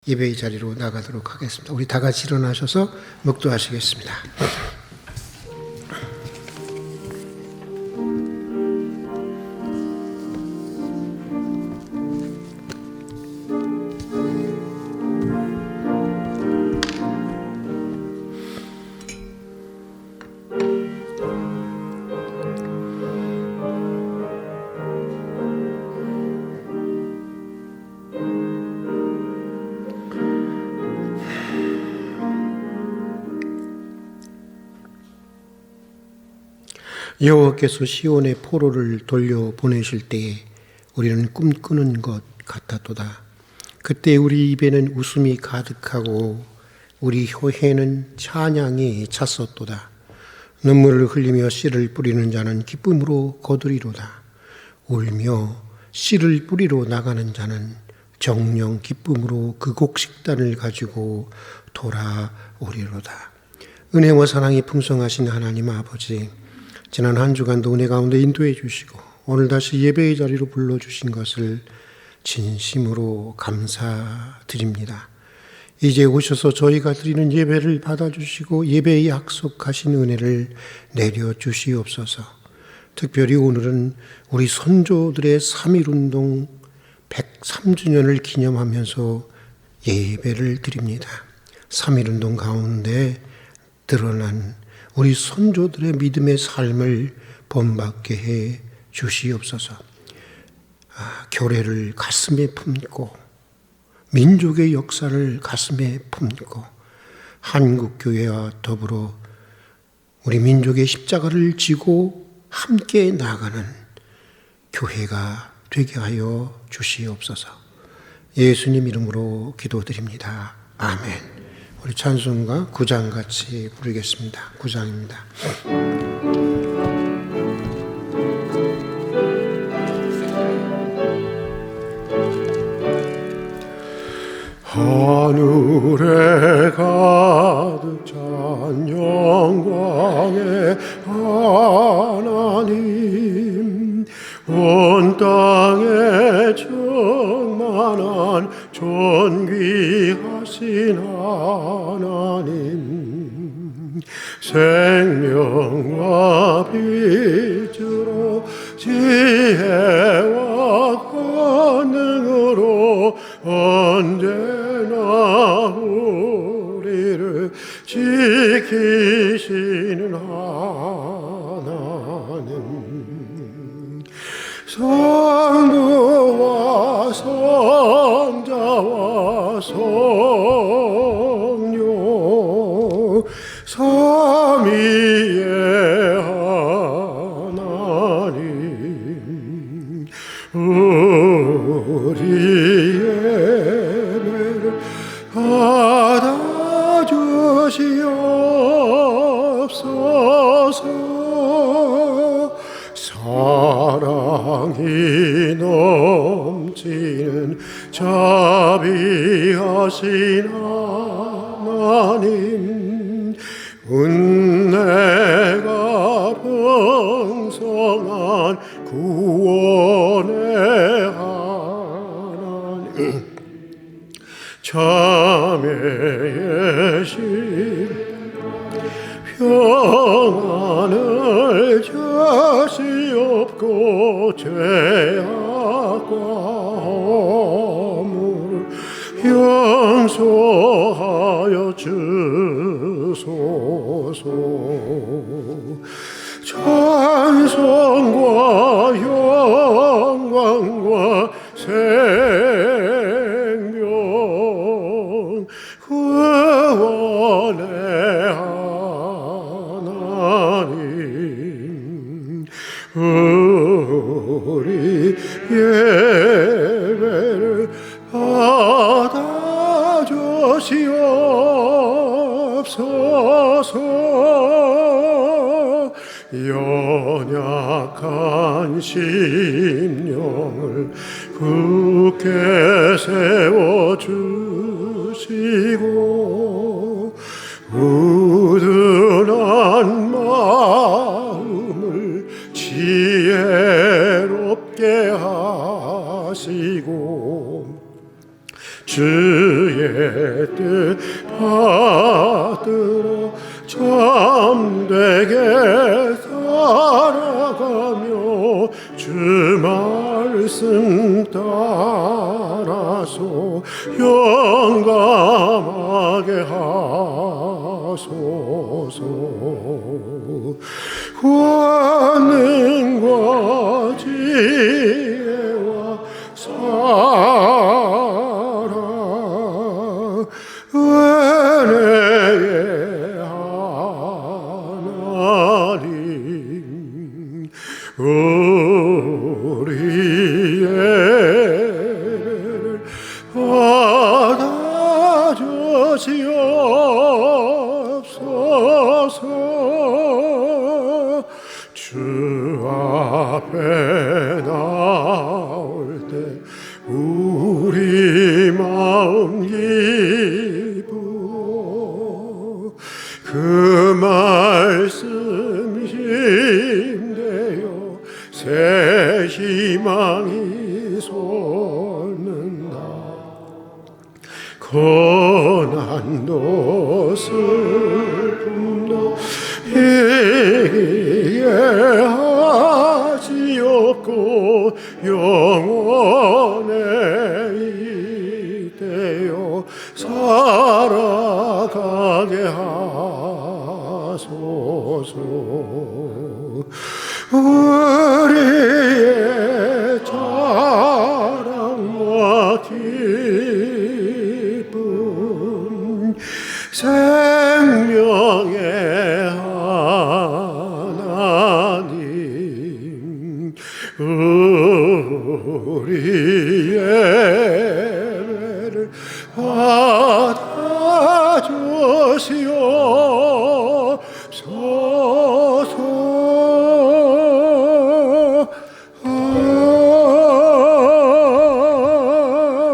예배의 자리로 나가도록 하겠습니다. 우리 다 같이 일어나셔서 묵도하시겠습니다. 여호와께서 시온의 포로를 돌려보내실 때에 우리는 꿈꾸는 것 같았도다. 그때 우리 입에는 웃음이 가득하고 우리 혀에는 찬양이 찼었도다. 눈물을 흘리며 씨를 뿌리는 자는 기쁨으로 거두리로다. 울며 씨를 뿌리러 나가는 자는 정령 기쁨으로 그 곡식단을 가지고 돌아오리로다. 은혜와 사랑이 풍성하신 하나님 아버지, 지난 한 주간도 은혜 가운데 인도해 주시고 오늘 다시 예배의 자리로 불러주신 것을 진심으로 감사드립니다. 이제 오셔서 저희가 드리는 예배를 받아주시고 예배에 약속하신 은혜를 내려주시옵소서. 특별히 오늘은 우리 선조들의 3.1운동 103주년을 기념하면서 예배를 드립니다. 3.1운동 가운데 드러난 우리 선조들의 믿음의 삶을 본받게 해 주시옵소서. 교례를 가슴에 품고 민족의 역사를 가슴에 품고 한국교회와 더불어 우리 민족의 십자가를 지고 함께 나가는 교회가 되게 하여 주시옵소서. 예수님 이름으로 기도드립니다. 아멘. 우리 찬송가 9장 같이 부르겠습니다. 9장입니다. 하늘에 가득 찬 영광의 하나님, 온 땅에 충만한 존귀하신 하나님, 생명과 빛으로 지혜와 권능으로 언제나 우리를 지키시는 하나님, 성부와 성자와 성령 삼위의 하나님, 우리의 예배를 받아주시옵소서. 사랑이 넘치는 자비하신 하나님, 은혜가 풍성한 구원의 하나님, 참회의 신 평안을 저시옵고 죄악과 허물을 용서하여 주소서. 찬송과 영광과 생명 구원의 하나님, 우리 예배를 받아주시옵소서. 연약한 심령을 굳게 세워주시고 우둔한 마음을 지혜롭게 하시고 주의 뜻 받들어 참되게 살아가며 주 말씀 따라서 영감하게 하소서. 권능과 지혜와 사랑 은혜의 하나님 우리의 받아주시옵소서. 주 앞에 나올 때 우리 마음 기쁘고 그 말씀 힘내어 새 희망이 솟는다. 고난도 슬픔도 이해하지 없고 영원에 이대어 살아가게 하소서. 우리의 자랑과 기쁨 생명의 하나님 우리의 예배를 받아주시옵소서.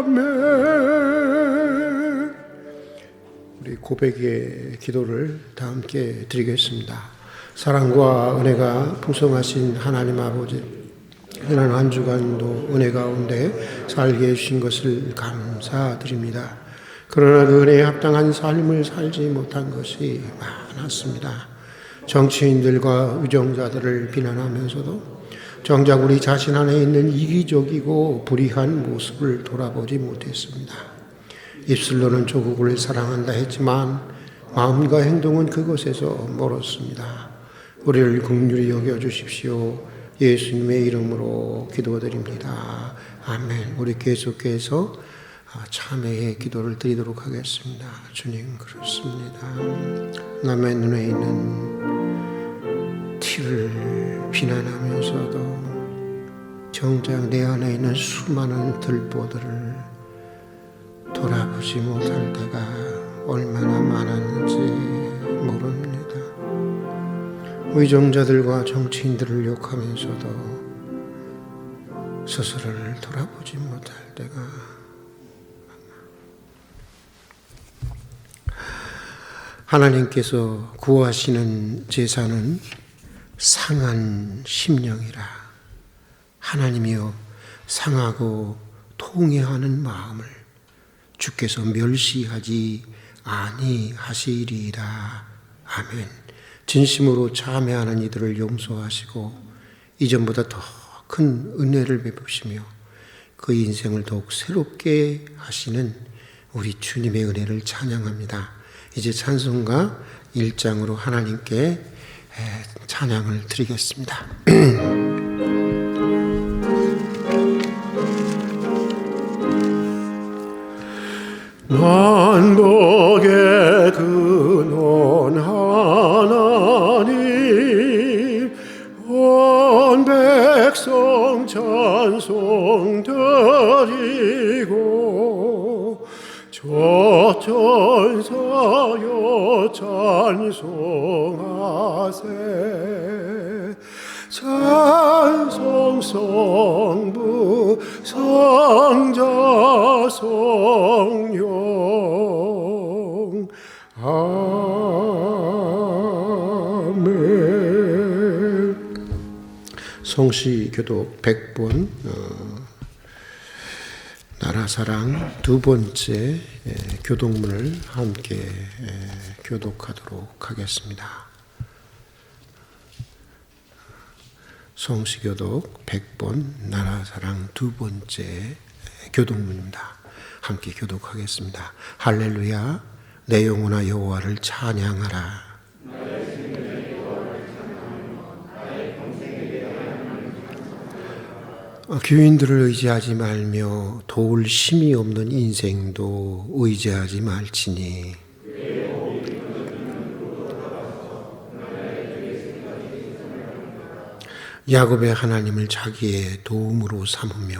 아멘. 우리 고백의 기도를 다 함께 드리겠습니다. 사랑과 은혜가 풍성하신 하나님 아버지, 지난 한 주간도 은혜 가운데 살게 해주신 것을 감사드립니다. 그러나 그 은혜에 합당한 삶을 살지 못한 것이 많았습니다. 정치인들과 의정자들을 비난하면서도 정작 우리 자신 안에 있는 이기적이고 불의한 모습을 돌아보지 못했습니다. 입술로는 조국을 사랑한다 했지만 마음과 행동은 그것에서 멀었습니다. 우리를 긍휼히 여겨주십시오. 예수님의 이름으로 기도드립니다. 아멘. 우리 계속해서 참회의 기도를 드리도록 하겠습니다. 주님, 그렇습니다. 남의 눈에 있는 티를 비난하면서도 정작 내 안에 있는 수많은 들보들을 돌아보지 못할 때가 얼마나 많았는지 모릅니다. 의정자들과 정치인들을 욕하면서도 스스로를 돌아보지 못할 때가 하나님께서 구하시는 제사는 상한 심령이라. 하나님이여 상하고 통회하는 마음을 주께서 멸시하지 아니하시리이다. 아멘. 진심으로 참회하는 이들을 용서하시고 이전보다 더 큰 은혜를 베푸시며 그 인생을 더욱 새롭게 하시는 우리 주님의 은혜를 찬양합니다. 이제 찬송가 1장으로 하나님께 찬양을 드리겠습니다. 만복의 근원 하나님 온 백성 찬송 드리고 조천사여 찬송하세. 찬송 성부 성자 성령 아멘. 성시 교독 100번 나라사랑 두 번째 교독문을 함께 교독하도록 하겠습니다. 성시교독 100번 나라사랑 두 번째 교독문입니다. 함께 교독하겠습니다. 할렐루야, 내 영혼아 여호와를 찬양하라. 교인들을 의지하지 말며 도울 힘이 없는 인생도 의지하지 말지니 야곱의 하나님을 자기의 도움으로 삼으며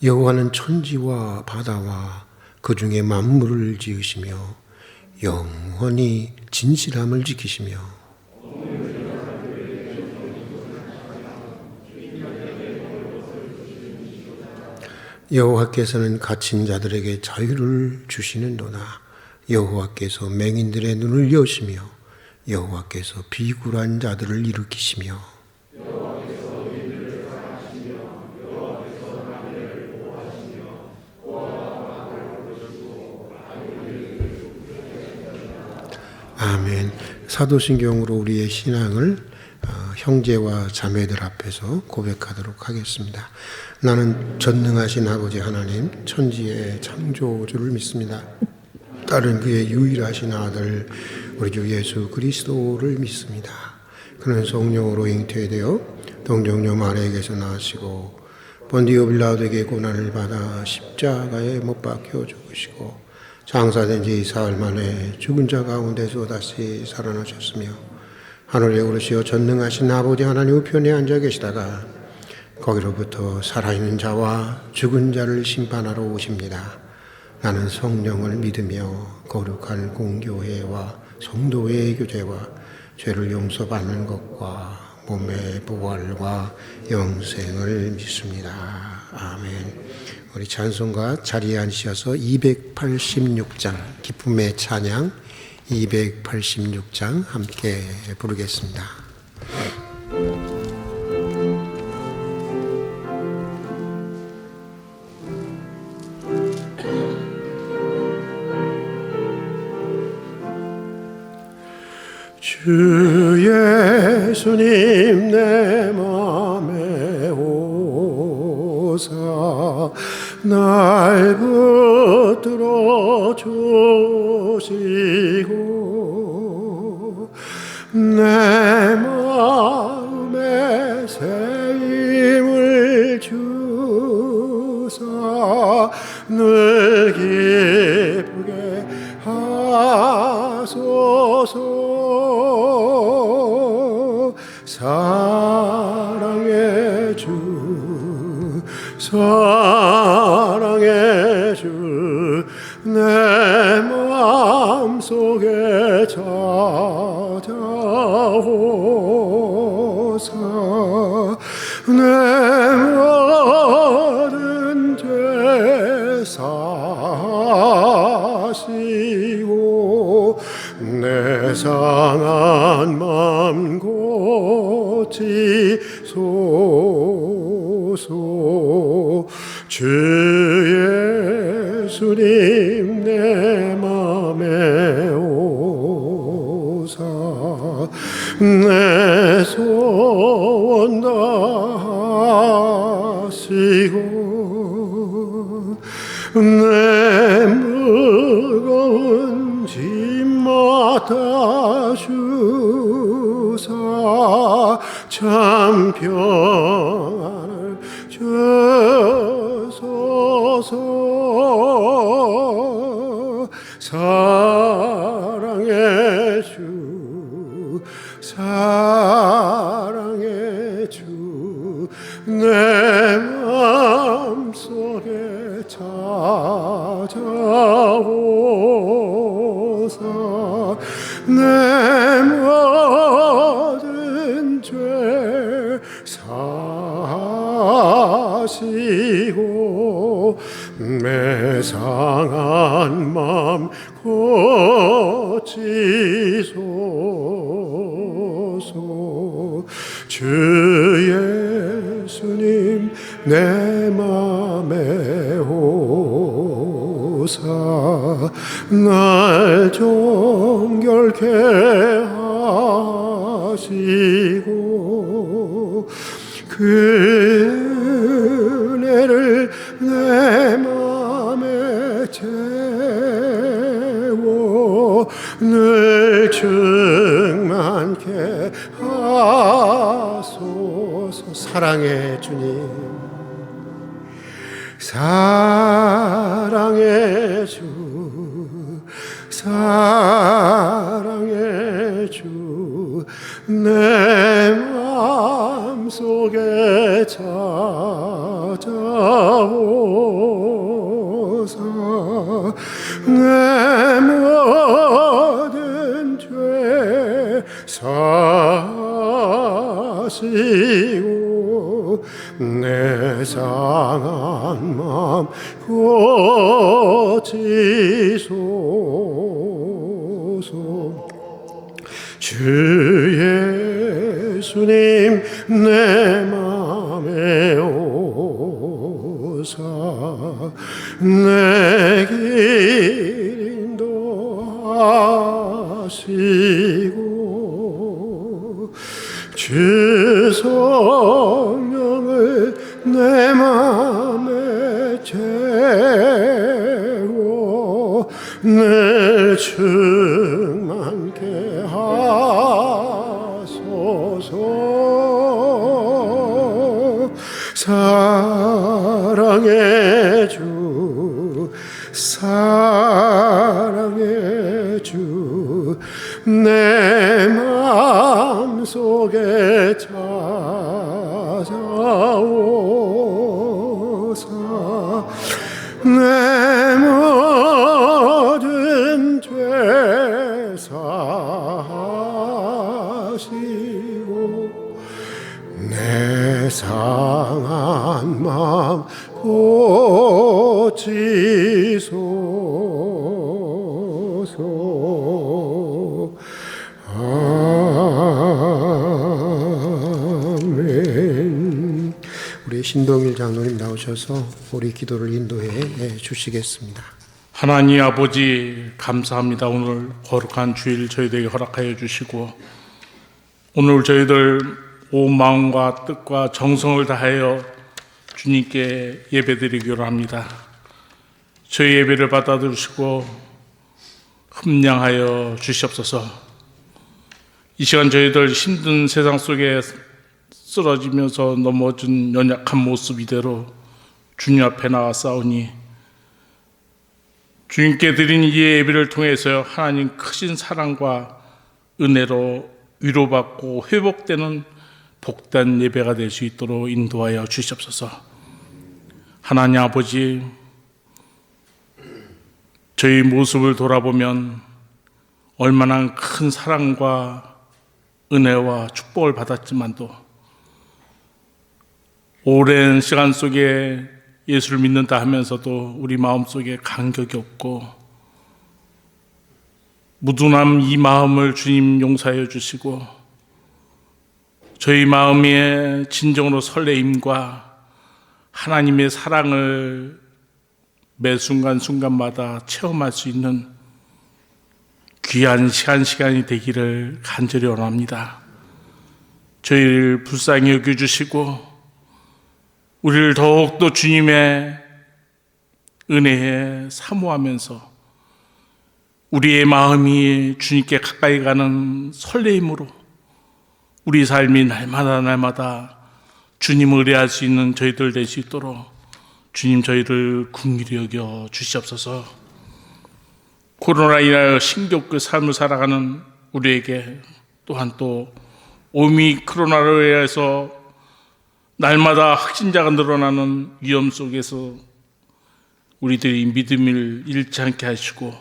여호와는 천지와 바다와 그 중에 만물을 지으시며 영원히 진실함을 지키시며 여호와께서는 갇힌 자들에게 자유를 주시는도다. 여호와께서 맹인들의 눈을 여시며 여호와께서 비굴한 자들을 일으키시며 아멘. 사도신경으로 우리의 신앙을 형제와 자매들 앞에서 고백하도록 하겠습니다. 나는 전능하신 아버지 하나님 천지의 창조주를 믿습니다. 딸은 그의 유일하신 아들 우리 주 예수 그리스도를 믿습니다. 그는 성령으로 잉태되어 동정녀 마리아에게서 나시고 본디오 빌라도에게 고난을 받아 십자가에 못 박혀 죽으시고 장사된 지 사흘 만에 죽은 자 가운데서 다시 살아나셨으며 하늘에 오르시어 전능하신 아버지 하나님 우편에 앉아 계시다가 거기로부터 살아있는 자와 죽은 자를 심판하러 오십니다. 나는 성령을 믿으며 거룩한 공교회와 성도의 교제와 죄를 용서받는 것과 몸의 부활과 영생을 믿습니다. 아멘. 우리 찬송가 자리에 앉으셔서 286장 기쁨의 찬양 286장 함께 부르겠습니다. 주 예수님 내 맘에 오사 날 붙들어 주시고 내 마음에 새 힘을 주사 늘 기쁘게 하소서. 사랑의 주 사랑의 주 내 마음속에 찾아오사 내 모든 죄 사시고 내 상한 맘 고치소서. 주 예수님 내 맘에 오사 내 소원 다하시고 내 무거운 짐 맡아주사 참 평안을 주소서. 사랑의 주 사랑의 주 내 마음속에 찾아오사 내 모든 죄 사시고 내 상한 맘 고치소서. 주 내 맘에 오사 날 정결케 하시고 그 은혜를 내 맘에 채워 늘 충만케 하소서. 사랑의 주님, 사랑의 주, 사랑의 주, 내 마음속에 찾아오사 내 모든 죄 사시고 내 상한 마음 고치소서. 주 예수님 내 맘에 오사 내 길 인도하시고 주 성령을 내 맘에 채워 늘 충만케 하소서. 사랑의 주, 사랑의 주, 내 마음속에 찾아오사 내 모든 죄 사시고 내 상한 마음 고치소서. 아멘. 우리 신동일 장로님 나오셔서 우리 기도를 인도해 주시겠습니다. 하나님 아버지 감사합니다. 오늘 거룩한 주일 저희들에게 허락하여 주시고 오늘 저희들 온 마음과 뜻과 정성을 다하여 주님께 예배드리기로 합니다. 저희 예배를 받아주시고 흠량하여 주시옵소서. 이 시간 저희들 힘든 세상 속에 쓰러지면서 넘어진 연약한 모습 이대로 주님 앞에 나와 싸우니 주님께 드린 이 예배를 통해서 하나님 크신 사랑과 은혜로 위로받고 회복되는 복된 예배가 될 수 있도록 인도하여 주시옵소서. 하나님 아버지, 저희 모습을 돌아보면 얼마나 큰 사랑과 은혜와 축복을 받았지만도 오랜 시간 속에 예수를 믿는다 하면서도 우리 마음속에 간격이 없고 무둔함 이 마음을 주님 용서하여 주시고 저희 마음에 진정으로 설레임과 하나님의 사랑을 매 순간순간마다 체험할 수 있는 귀한 시간이 되기를 간절히 원합니다. 저희를 불쌍히 여겨주시고 우리를 더욱더 주님의 은혜에 사모하면서 우리의 마음이 주님께 가까이 가는 설레임으로 우리 삶이 날마다 주님을 의뢰할 수 있는 저희들 될 수 있도록 주님 저희를 긍휼히 여겨 주시옵소서. 코로나 인하여 신격그 삶을 살아가는 우리에게 또한 또 오미크론으로 인해서 날마다 확진자가 늘어나는 위험 속에서 우리들이 믿음을 잃지 않게 하시고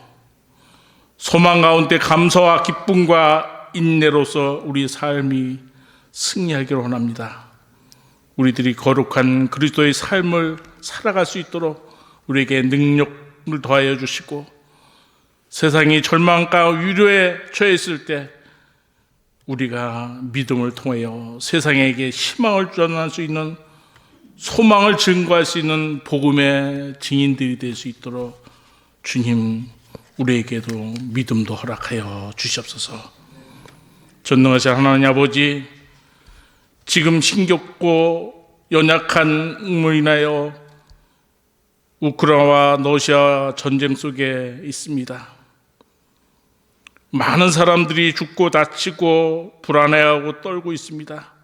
소망 가운데 감사와 기쁨과 인내로서 우리 삶이 승리하기를 원합니다. 우리들이 거룩한 그리스도의 삶을 살아갈 수 있도록 우리에게 능력을 더하여 주시고 세상이 절망과 위로에 처했을 때 우리가 믿음을 통하여 세상에게 희망을 전할 수 있는 소망을 증거할 수 있는 복음의 증인들이 될 수 있도록 주님 우리에게도 믿음도 허락하여 주시옵소서. 전능하신 하나님 아버지, 지금 힘겹고 연약한 음으로 인하여 우크라이나와 러시아 전쟁 속에 있습니다. 많은 사람들이 죽고 다치고 불안해하고 떨고 있습니다.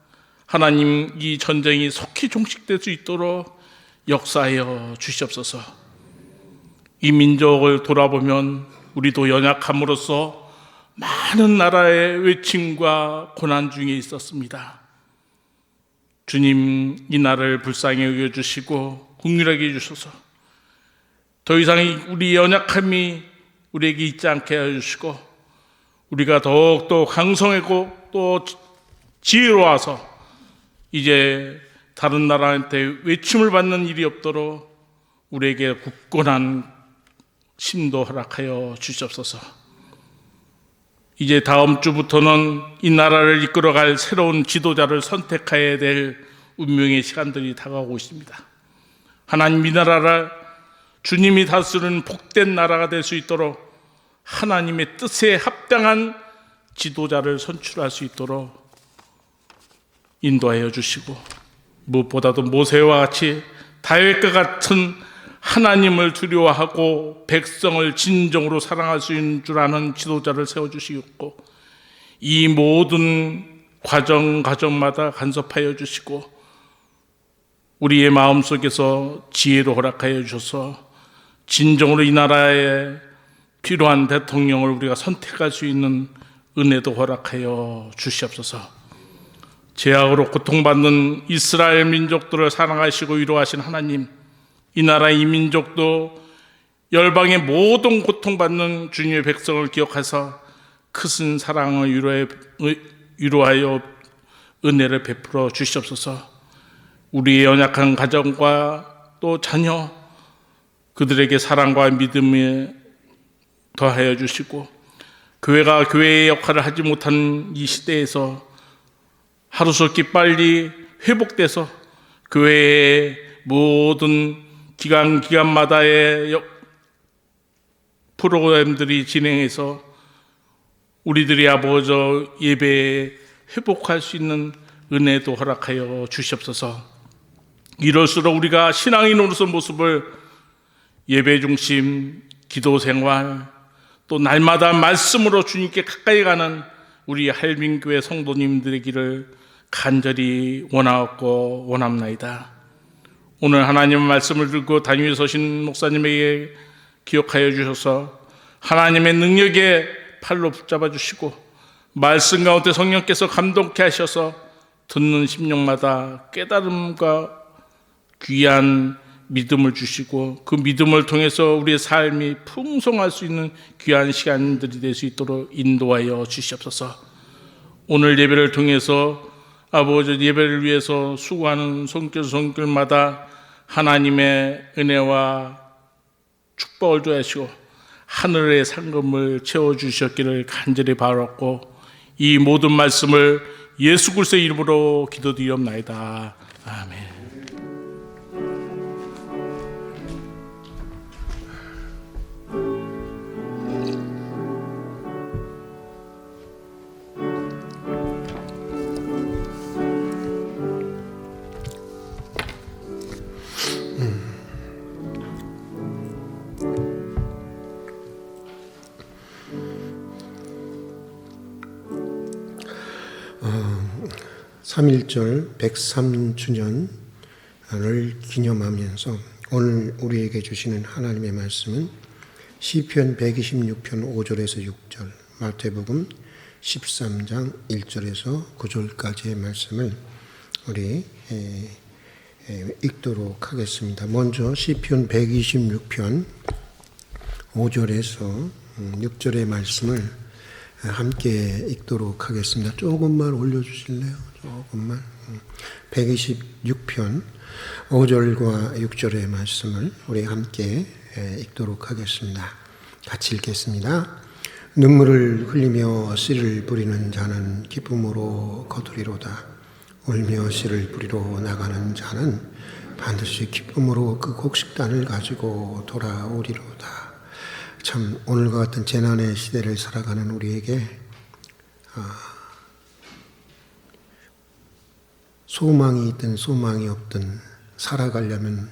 하나님, 이 전쟁이 속히 종식될 수 있도록 역사하여 주시옵소서. 이 민족을 돌아보면 우리도 연약함으로써 많은 나라의 외침과 고난 중에 있었습니다. 주님, 이 나라를 불쌍히 여겨주시고 긍휼하게 해주셔서 더 이상 우리 연약함이 우리에게 있지 않게 해주시고 우리가 더욱더 강성하고 또 지혜로워서 이제 다른 나라한테 외침을 받는 일이 없도록 우리에게 굳건한 심도 허락하여 주시옵소서. 이제 다음 주부터는 이 나라를 이끌어갈 새로운 지도자를 선택해야 될 운명의 시간들이 다가오고 있습니다. 하나님, 이 나라를 주님이 다스리는 복된 나라가 될 수 있도록 하나님의 뜻에 합당한 지도자를 선출할 수 있도록 인도하여 주시고, 무엇보다도 모세와 같이 다윗과 같은 하나님을 두려워하고 백성을 진정으로 사랑할 수 있는 줄 아는 지도자를 세워주시고, 이 모든 과정마다 간섭하여 주시고 우리의 마음속에서 지혜로 허락하여 주셔서 진정으로 이 나라에 필요한 대통령을 우리가 선택할 수 있는 은혜도 허락하여 주시옵소서. 죄악으로 고통받는 이스라엘 민족들을 사랑하시고 위로하신 하나님, 이 나라 이 민족도 열방의 모든 고통받는 주님의 백성을 기억하사 크신 사랑을 위로하여 은혜를 베풀어 주시옵소서. 우리의 연약한 가정과 또 자녀, 그들에게 사랑과 믿음을 더하여 주시고, 교회가 교회의 역할을 하지 못한 이 시대에서 하루속히 빨리 회복돼서 교회의 모든 기간마다의 프로그램들이 진행해서 우리들이 아버지 예배에 회복할 수 있는 은혜도 허락하여 주시옵소서. 이럴수록 우리가 신앙인으로서 모습을 예배 중심, 기도 생활, 또 날마다 말씀으로 주님께 가까이 가는 우리 할빈교회 성도님들의 길을 간절히 원하옵고 원합나이다. 오늘 하나님의 말씀을 들고 단위에 서신 목사님에게 기억하여 주셔서 하나님의 능력에 팔로 붙잡아 주시고 말씀 가운데 성령께서 감동케 하셔서 듣는 심령마다 깨달음과 귀한 믿음을 주시고 그 믿음을 통해서 우리의 삶이 풍성할 수 있는 귀한 시간들이 될 수 있도록 인도하여 주시옵소서. 오늘 예배를 통해서 아버지 예배를 위해서 수고하는 손길마다 하나님의 은혜와 축복을 주시고 하늘의 상금을 채워주셨기를 간절히 바랐고 이 모든 말씀을 예수 그리스도의 이름으로 기도드리옵나이다. 아멘. 삼일절 103주년을 기념하면서 오늘 우리에게 주시는 하나님의 말씀은 시편 126편 5절에서 6절, 마태복음 13장 1절에서 9절까지의 말씀을 우리 읽도록 하겠습니다. 먼저 시편 126편 5절에서 6절의 말씀을 함께 읽도록 하겠습니다. 조금만 올려주실래요? 조금만. 126편 5절과 6절의 말씀을 우리 함께 읽도록 하겠습니다. 같이 읽겠습니다. 눈물을 흘리며 씨를 뿌리는 자는 기쁨으로 거두리로다. 울며 씨를 뿌리러 나가는 자는 반드시 기쁨으로 그 곡식단을 가지고 돌아오리로다. 참 오늘과 같은 재난의 시대를 살아가는 우리에게 소망이 있든 소망이 없든 살아가려면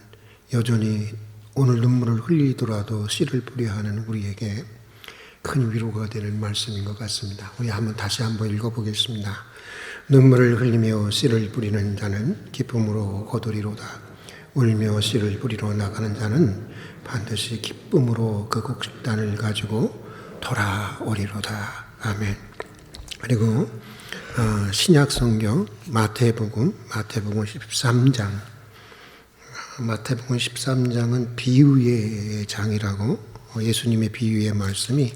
여전히 오늘 눈물을 흘리더라도 씨를 뿌려야 하는 우리에게 큰 위로가 되는 말씀인 것 같습니다. 우리 다시 한번 읽어보겠습니다. 눈물을 흘리며 씨를 뿌리는 자는 기쁨으로 거두리로다. 울며 씨를 뿌리러 나가는 자는 반드시 기쁨으로 그 곡식단을 가지고 돌아오리로다. 아멘. 그리고 신약 성경 마태복음 13장. 마태복음 13장은 비유의 장이라고 예수님의 비유의 말씀이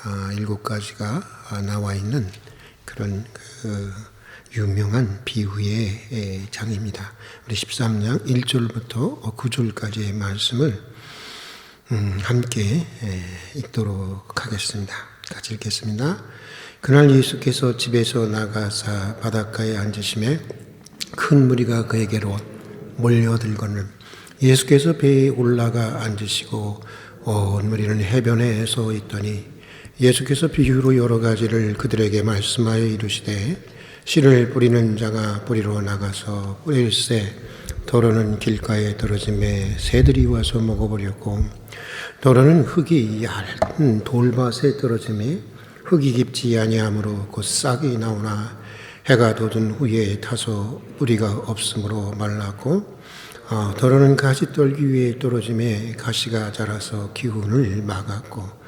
7가지가 나와 있는 그런 유명한 비유의 장입니다. 우리 13장 1절부터 9절까지의 말씀을 함께 읽도록 하겠습니다. 같이 읽겠습니다. 그날 예수께서 집에서 나가사 바닷가에 앉으시매 큰 무리가 그에게로 몰려들거늘 예수께서 배에 올라가 앉으시고 온 무리는 해변에 서 있더니 예수께서 비유로 여러 가지를 그들에게 말씀하여 이르시되 씨를 뿌리는 자가 뿌리러 나가서 뿌릴새 더러는 길가에 떨어짐에 새들이 와서 먹어버렸고 더러는 흙이 얇은 돌밭에 떨어짐에 흙이 깊지 아니하므로 곧 싹이 나오나 해가 돋은 후에 타서 뿌리가 없으므로 말랐고 더러는 가시떨기 위에 떨어짐에 가시가 자라서 기운을 막았고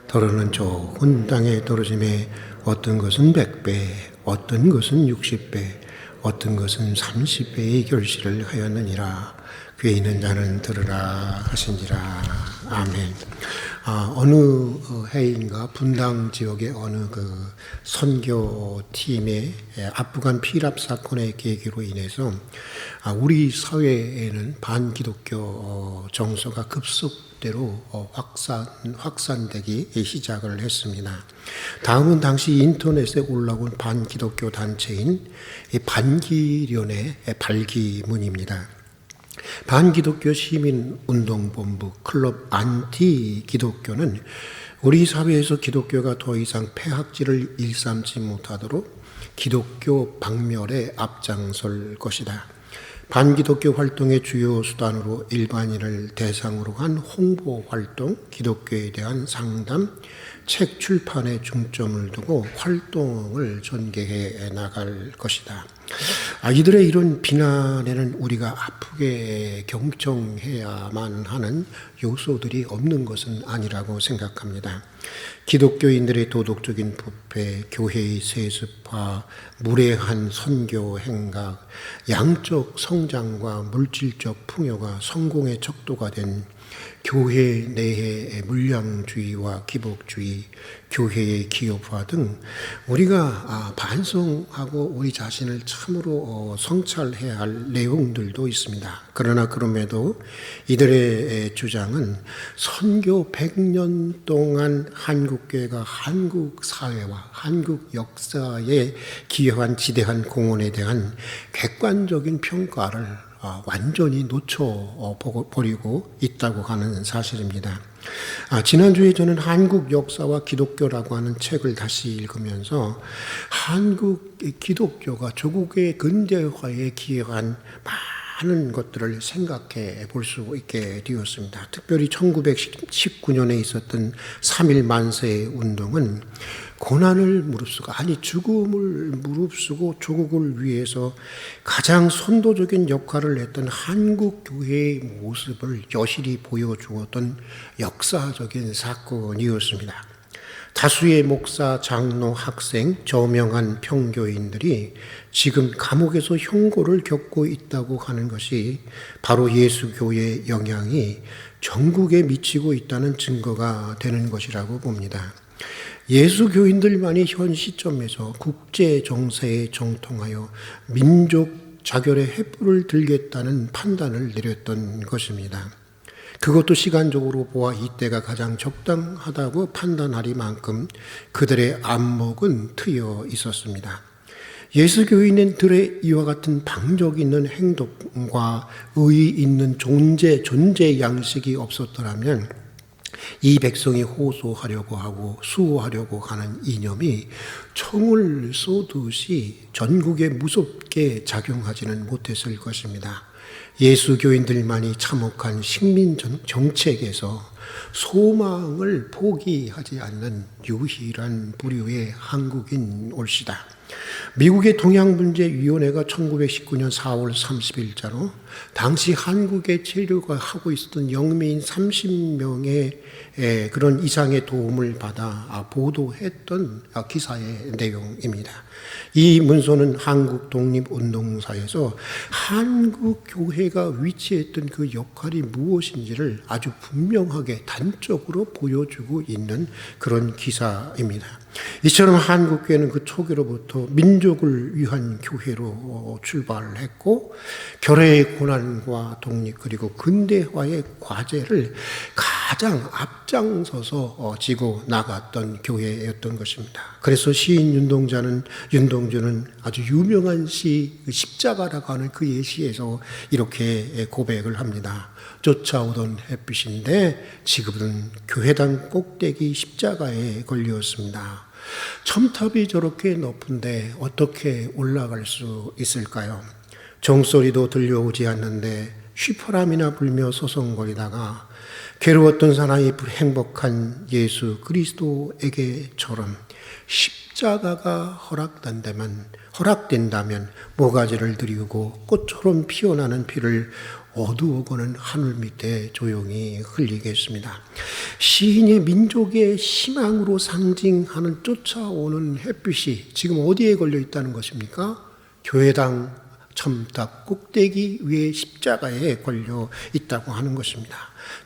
더러는 좋은 땅에 떨어짐에 어떤 것은 100배 어떤 것은 60배 어떤 것은 30배의 결실을 하였느니라. 귀에 있는 자는 들으라 하신지라. 아멘. 어느 해인가 분당 지역의 어느 그 선교팀의 아프간 피랍 사건의 계기로 인해서 우리 사회에는 반기독교 정서가 급속대로 확산되기 시작을 했습니다. 다음은 당시 인터넷에 올라온 반기독교 단체인 반기련의 발기문입니다. 반기독교 시민운동본부 클럽 안티기독교는 우리 사회에서 기독교가 더 이상 폐악질을 일삼지 못하도록 기독교 박멸에 앞장설 것이다. 반기독교 활동의 주요 수단으로 일반인을 대상으로 한 홍보 활동, 기독교에 대한 상담, 책 출판에 중점을 두고 활동을 전개해 나갈 것이다. 이들의 이런 비난에는 우리가 아프게 경청해야만 하는 요소들이 없는 것은 아니라고 생각합니다. 기독교인들의 도덕적인 부패, 교회의 세습화, 무례한 선교 행각, 양적 성장과 물질적 풍요가 성공의 척도가 된 교회 내의 물량주의와 기복주의, 교회의 기업화 등 우리가 반성하고 우리 자신을 참으로 성찰해야 할 내용들도 있습니다. 그러나 그럼에도 이들의 주장은 선교 100년 동안 한국교회가 한국 사회와 한국 역사에 기여한 지대한 공헌에 대한 객관적인 평가를 완전히 놓쳐버리고 있다고 하는 사실입니다. 지난주에 저는 한국 역사와 기독교라고 하는 책을 다시 읽으면서 한국 기독교가 조국의 근대화에 기여한 많은 것들을 생각해 볼 수 있게 되었습니다. 특별히 1919년에 있었던 3.1 만세 운동은 고난을 무릅쓰고 죽음을 무릅쓰고 조국을 위해서 가장 선도적인 역할을 했던 한국 교회의 모습을 여실히 보여주었던 역사적인 사건이었습니다. 다수의 목사, 장로, 학생, 저명한 평교인들이 지금 감옥에서 형고를 겪고 있다고 하는 것이 바로 예수교의 영향이 전국에 미치고 있다는 증거가 되는 것이라고 봅니다. 예수교인들만이 현 시점에서 국제 정세에 정통하여 민족 자결의 횃불을 들겠다는 판단을 내렸던 것입니다. 그것도 시간적으로 보아 이때가 가장 적당하다고 판단하리만큼 그들의 안목은 트여 있었습니다. 예수교인들의 이와 같은 방적 있는 행동과 의의 있는 존재 양식이 없었더라면 이 백성이 호소하려고 하고 수호하려고 하는 이념이 총을 쏘듯이 전국에 무섭게 작용하지는 못했을 것입니다. 예수교인들만이 참혹한 식민 정책에서 소망을 포기하지 않는 유일한 부류의 한국인 올시다. 미국의 동양문제위원회가 1919년 4월 30일자로 당시 한국에 체류하고 있었던 영미인 30명의 그런 이상의 도움을 받아 보도했던 기사의 내용입니다. 이 문서는 한국 독립운동사에서 한국 교회가 위치했던 그 역할이 무엇인지를 아주 분명하게 단적으로 보여주고 있는 그런 기사입니다. 이처럼 한국교회는 그 초기로부터 민족을 위한 교회로 출발했고 결의의 고난과 독립 그리고 근대화의 과제를 가장 앞장서서 지고 나갔던 교회였던 것입니다. 그래서 시인 윤동주는 아주 유명한 시 십자가라고 하는 그의 시에서 이렇게 고백을 합니다. 쫓아오던 햇빛인데 지금은 교회당 꼭대기 십자가에 걸렸습니다. 첨탑이 저렇게 높은데 어떻게 올라갈 수 있을까요? 종소리도 들려오지 않는데 휘파람이나 불며 소송거리다가 괴로웠던 사람이 행복한 예수 그리스도에게처럼 십자가가 허락된다면 모가지를 들이고 꽃처럼 피어나는 피를 어두워가는 하늘 밑에 조용히 흘리겠습니다. 시인이 민족의 희망으로 상징하는 쫓아오는 햇빛이 지금 어디에 걸려 있다는 것입니까? 교회당 첨탑 꼭대기 위에 십자가에 걸려 있다고 하는 것입니다.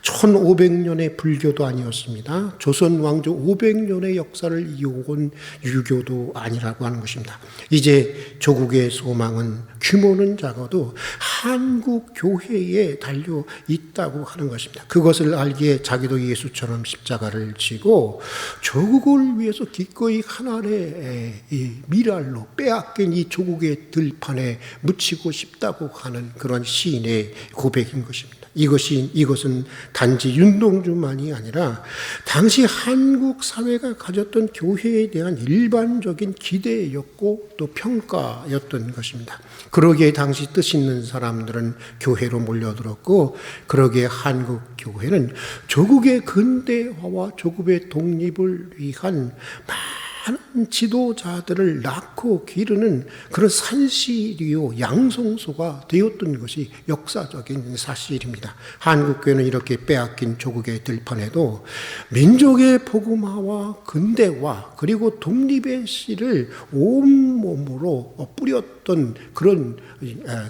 1500년의 불교도 아니었습니다. 조선 왕조 500년의 역사를 이어온 유교도 아니라고 하는 것입니다. 이제 조국의 소망은 규모는 작아도 한국 교회에 달려 있다고 하는 것입니다. 그것을 알기에 자기도 예수처럼 십자가를 지고 조국을 위해서 기꺼이 하나의 미랄로 빼앗긴 이 조국의 들판에 묻히고 싶다고 하는 그런 시인의 고백인 것입니다. 이것은 단지 윤동주만이 아니라 당시 한국 사회가 가졌던 교회에 대한 일반적인 기대였고 또 평가였던 것입니다. 그러기에 당시 뜻 있는 사람들은 교회로 몰려들었고 그러기에 한국 교회는 조국의 근대화와 조국의 독립을 위한 많은 지도자들을 낳고 기르는 그런 산시리요 양성소가 되었던 것이 역사적인 사실입니다. 한국교회는 이렇게 빼앗긴 조국의 들판에도 민족의 복음화와 근대화 그리고 독립의 씨를 온몸으로 뿌렸던 그런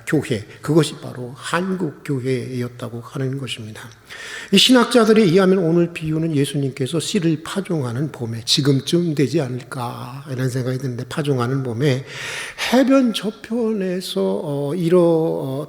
교회, 그것이 바로 한국교회였다고 하는 것입니다. 이 신학자들에 의하면 오늘 비유는 예수님께서 씨를 파종하는 봄에 지금쯤 되지 않을까 이런 생각이 드는데, 파종하는 봄에 해변 저편에서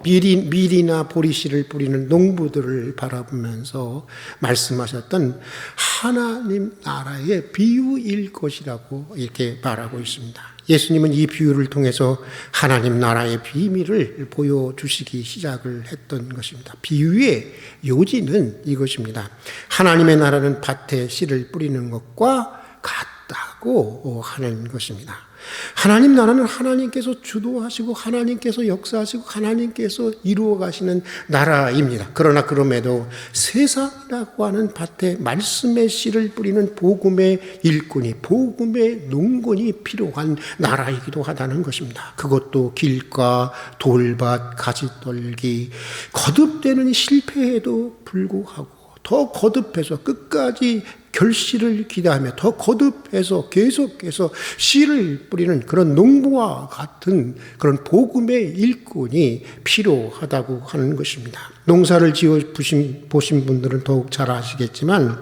밀이나 보리씨를 뿌리는 농부들을 바라보면서 말씀하셨던 하나님 나라의 비유일 것이라고 이렇게 말하고 있습니다. 예수님은 이 비유를 통해서 하나님 나라의 비밀을 보여주시기 시작을 했던 것입니다. 비유의 요지는 이것입니다. 하나님의 나라는 밭에 씨를 뿌리는 것과 같다고 하는 것입니다. 하나님 나라는 하나님께서 주도하시고 하나님께서 역사하시고 하나님께서 이루어 가시는 나라입니다. 그러나 그럼에도 세상이라고 하는 밭에 말씀의 씨를 뿌리는 복음의 일꾼이, 복음의 농군이 필요한 나라이기도 하다는 것입니다. 그것도 길가, 돌밭, 가지떨기, 거듭되는 실패에도 불구하고 더 거듭해서 끝까지 결실을 기대하며 더 거듭해서 계속해서 씨를 뿌리는 그런 농부와 같은 그런 복음의 일꾼이 필요하다고 하는 것입니다. 농사를 지어 보신 분들은 더욱 잘 아시겠지만,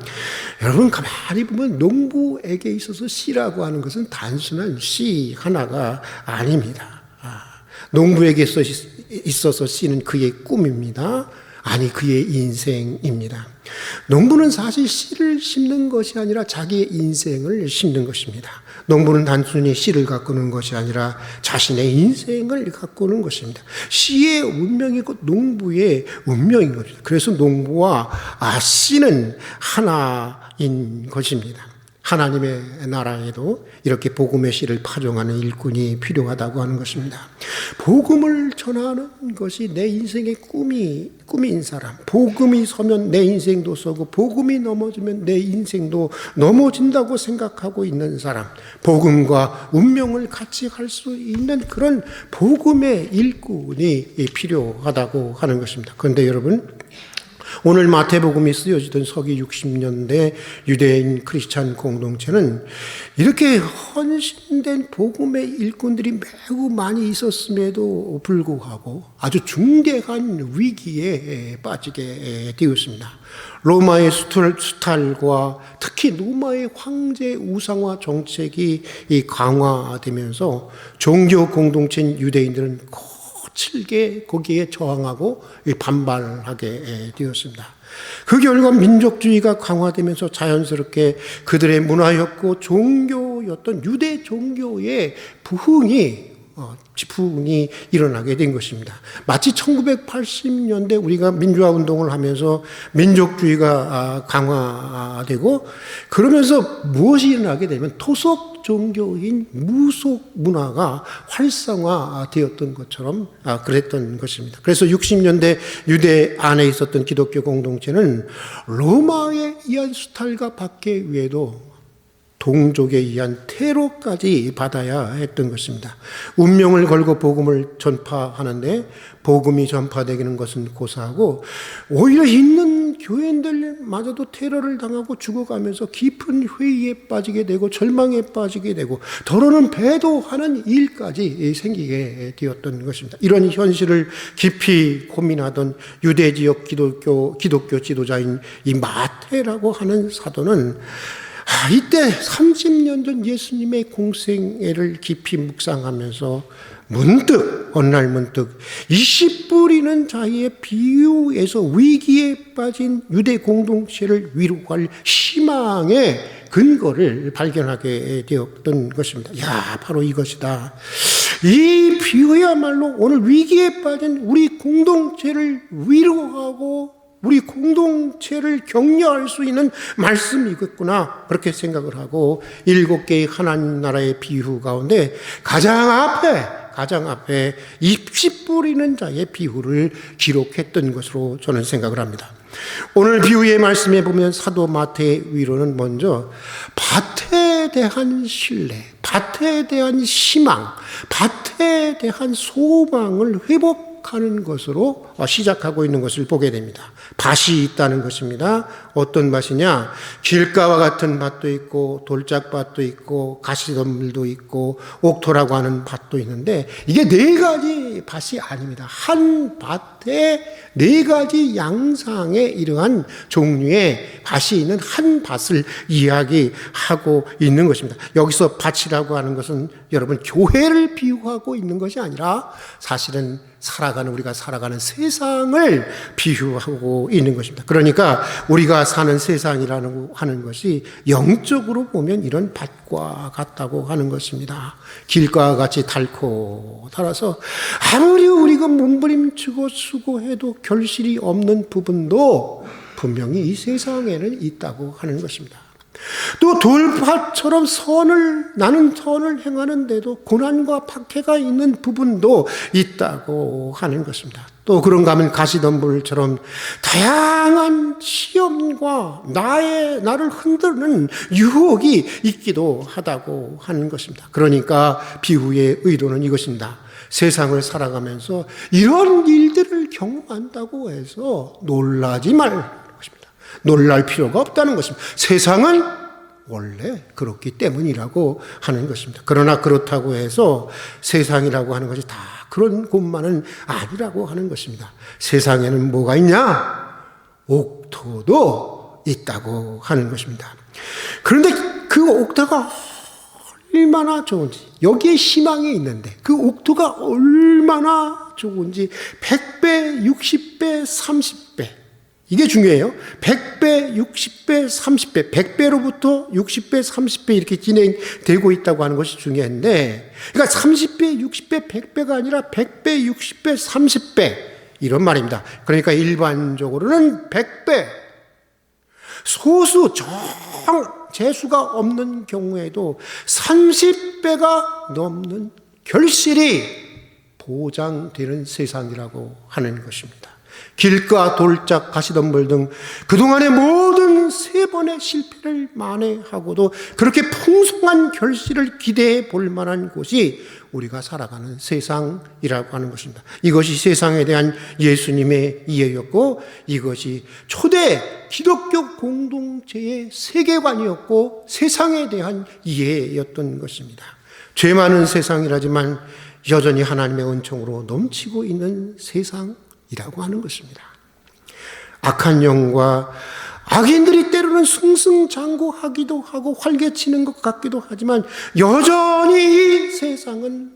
여러분 가만히 보면 농부에게 있어서 씨라고 하는 것은 단순한 씨 하나가 아닙니다. 농부에게 있어서 씨는 그의 꿈입니다. 아니, 그의 인생입니다. 농부는 사실 씨를 심는 것이 아니라 자기의 인생을 심는 것입니다. 농부는 단순히 씨를 가꾸는 것이 아니라 자신의 인생을 가꾸는 것입니다. 씨의 운명이고 농부의 운명인 것입니다. 그래서 농부와 씨는 하나인 것입니다. 하나님의 나라에도 이렇게 복음의 씨를 파종하는 일꾼이 필요하다고 하는 것입니다. 복음을 전하는 것이 내 인생의 꿈인 사람, 복음이 서면 내 인생도 서고 복음이 넘어지면 내 인생도 넘어진다고 생각하고 있는 사람, 복음과 운명을 같이 갈 수 있는 그런 복음의 일꾼이 필요하다고 하는 것입니다. 그런데 여러분, 오늘 마태복음이 쓰여지던 서기 60년대 유대인 크리스찬 공동체는 이렇게 헌신된 복음의 일꾼들이 매우 많이 있었음에도 불구하고 아주 중대한 위기에 빠지게 되었습니다. 로마의 수탈과 특히 로마의 황제 우상화 정책이 강화되면서 종교 공동체인 유대인들은 거칠게 거기에 저항하고 반발하게 되었습니다. 그 결과 민족주의가 강화되면서 자연스럽게 그들의 문화였고 종교였던 유대 종교의 부흥이 일어나게 된 것입니다. 마치 1980년대 우리가 민주화 운동을 하면서 민족주의가 강화되고 그러면서 무엇이 일어나게 되면 토속 종교인 무속 문화가 활성화되었던 것처럼 그랬던 것입니다. 그래서 60년대 유대 안에 있었던 기독교 공동체는 로마에 의한 수탈과 박해 외에도 동족에 의한 테러까지 받아야 했던 것입니다. 운명을 걸고 복음을 전파하는데 복음이 전파되는 것은 고사하고 오히려 있는 교인들마저도 테러를 당하고 죽어가면서 깊은 회의에 빠지게 되고 절망에 빠지게 되고 더러는 배도하는 일까지 생기게 되었던 것입니다. 이런 현실을 깊이 고민하던 유대 지역 기독교 지도자인 이 마태라고 하는 사도는 이때 30년 전 예수님의 공생애를 깊이 묵상하면서 어느 날 문득 20뿌리는 자의 비유에서 위기에 빠진 유대 공동체를 위로할 희망의 근거를 발견하게 되었던 것입니다. 바로 이것이다. 이 비유야말로 오늘 위기에 빠진 우리 공동체를 위로하고 우리 공동체를 격려할 수 있는 말씀이겠구나 그렇게 생각을 하고 7개의 하나님 나라의 비유 가운데 가장 앞에 20뿌리는 자의 비유를 기록했던 것으로 저는 생각을 합니다. 오늘 비유의 말씀에 보면 사도 마태의 위로는 먼저 밭에 대한 신뢰, 밭에 대한 희망, 밭에 대한 소망을 회복하는 것으로 시작하고 있는 것을 보게 됩니다. 밭이 있다는 것입니다. 어떤 밭이냐? 길가와 같은 밭도 있고 돌짝밭도 있고 가시덤불도 있고 옥토라고 하는 밭도 있는데 이게 4가지 밭이 아닙니다. 한 밭에 4가지 양상의 이러한 종류의 밭이 있는 한 밭을 이야기하고 있는 것입니다. 여기서 밭이라고 하는 것은 여러분 교회를 비유하고 있는 것이 아니라 사실은 우리가 살아가는 세상을 비유하고 있는 것입니다. 그러니까 우리가 사는 세상이라는 하는 것이 영적으로 보면 이런 밭과 같다고 하는 것입니다. 길가와 같이 닳고 달아서 아무리 우리가 몸부림치고 수고해도 결실이 없는 부분도 분명히 이 세상에는 있다고 하는 것입니다. 또 돌밭처럼 나는 선을 행하는데도 고난과 박해가 있는 부분도 있다고 하는 것입니다. 또 그런가 하면 가시덤불처럼 다양한 시험과 나를 흔드는 유혹이 있기도 하다고 하는 것입니다. 그러니까 비유의 의도는 이것입니다. 세상을 살아가면서 이런 일들을 경험한다고 해서 놀라지 말라는 것입니다. 놀랄 필요가 없다는 것입니다. 세상은 원래 그렇기 때문이라고 하는 것입니다. 그러나 그렇다고 해서 세상이라고 하는 것이 다 그런 곳만은 아니라고 하는 것입니다. 세상에는 뭐가 있냐? 옥토도 있다고 하는 것입니다. 그런데 그 옥토가 얼마나 좋은지, 여기에 희망이 있는데 그 옥토가 얼마나 좋은지 100배, 60배, 30배 이게 중요해요. 100배, 60배, 30배, 100배로부터 60배, 30배 이렇게 진행되고 있다고 하는 것이 중요한데, 그러니까 30배, 60배, 100배가 아니라 100배, 60배, 30배 이런 말입니다. 그러니까 일반적으로는 100배, 소수 재수가 없는 경우에도 30배가 넘는 결실이 보장되는 세상이라고 하는 것입니다. 길가, 돌짝, 가시덤불 등 그동안의 모든 세 번의 실패를 만회하고도 그렇게 풍성한 결실을 기대해 볼 만한 곳이 우리가 살아가는 세상이라고 하는 것입니다. 이것이 세상에 대한 예수님의 이해였고, 이것이 초대 기독교 공동체의 세계관이었고 세상에 대한 이해였던 것입니다. 죄 많은 세상이라지만 여전히 하나님의 은총으로 넘치고 있는 세상이라고 하는 것입니다. 악한 영과 악인들이 때로는 승승장구하기도 하고 활개치는 것 같기도 하지만 여전히 이 세상은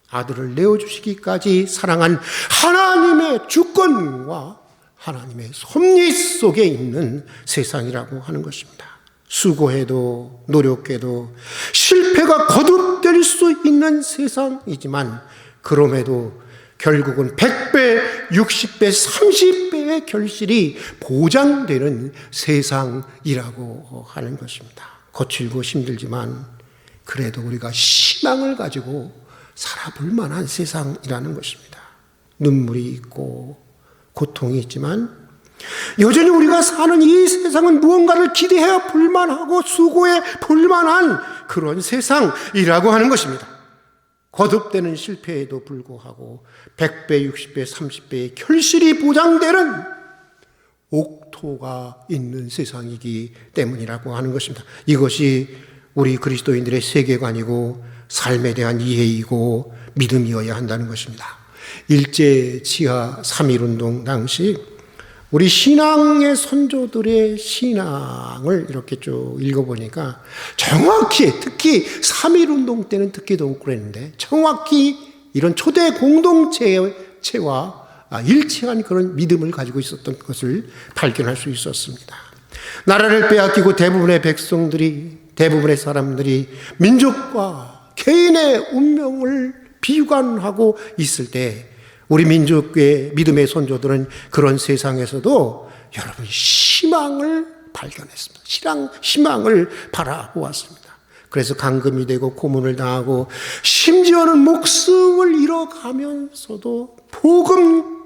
아들을 내어주시기까지 사랑한 하나님의 주권과 하나님의 섭리 속에 있는 세상이라고 하는 것입니다. 수고해도 노력해도 실패가 거듭될 수 있는 세상이지만 그럼에도 결국은 100배, 60배, 30배의 결실이 보장되는 세상이라고 하는 것입니다. 거칠고 힘들지만 그래도 우리가 희망을 가지고 살아볼 만한 세상이라는 것입니다. 눈물이 있고 고통이 있지만 여전히 우리가 사는 이 세상은 무언가를 기대해 볼만하고 수고해 볼만한 그런 세상이라고 하는 것입니다. 거듭되는 실패에도 불구하고 100배, 60배, 30배의 결실이 보장되는 옥토가 있는 세상이기 때문이라고 하는 것입니다. 이것이 우리 그리스도인들의 세계관이고 삶에 대한 이해이고 믿음이어야 한다는 것입니다. 일제 치하 3.1운동 당시 우리 신앙의 선조들의 신앙을 이렇게 쭉 읽어보니까 정확히, 특히 3.1운동 때는 특히도 그랬는데 정확히 이런 초대 공동체와 일치한 그런 믿음을 가지고 있었던 것을 발견할 수 있었습니다. 나라를 빼앗기고 대부분의 사람들이 민족과 개인의 운명을 비관하고 있을 때 우리 민족의 믿음의 선조들은 그런 세상에서도 여러분 희망을 발견했습니다. 희망을 바라보았습니다. 그래서 감금이 되고 고문을 당하고 심지어는 목숨을 잃어가면서도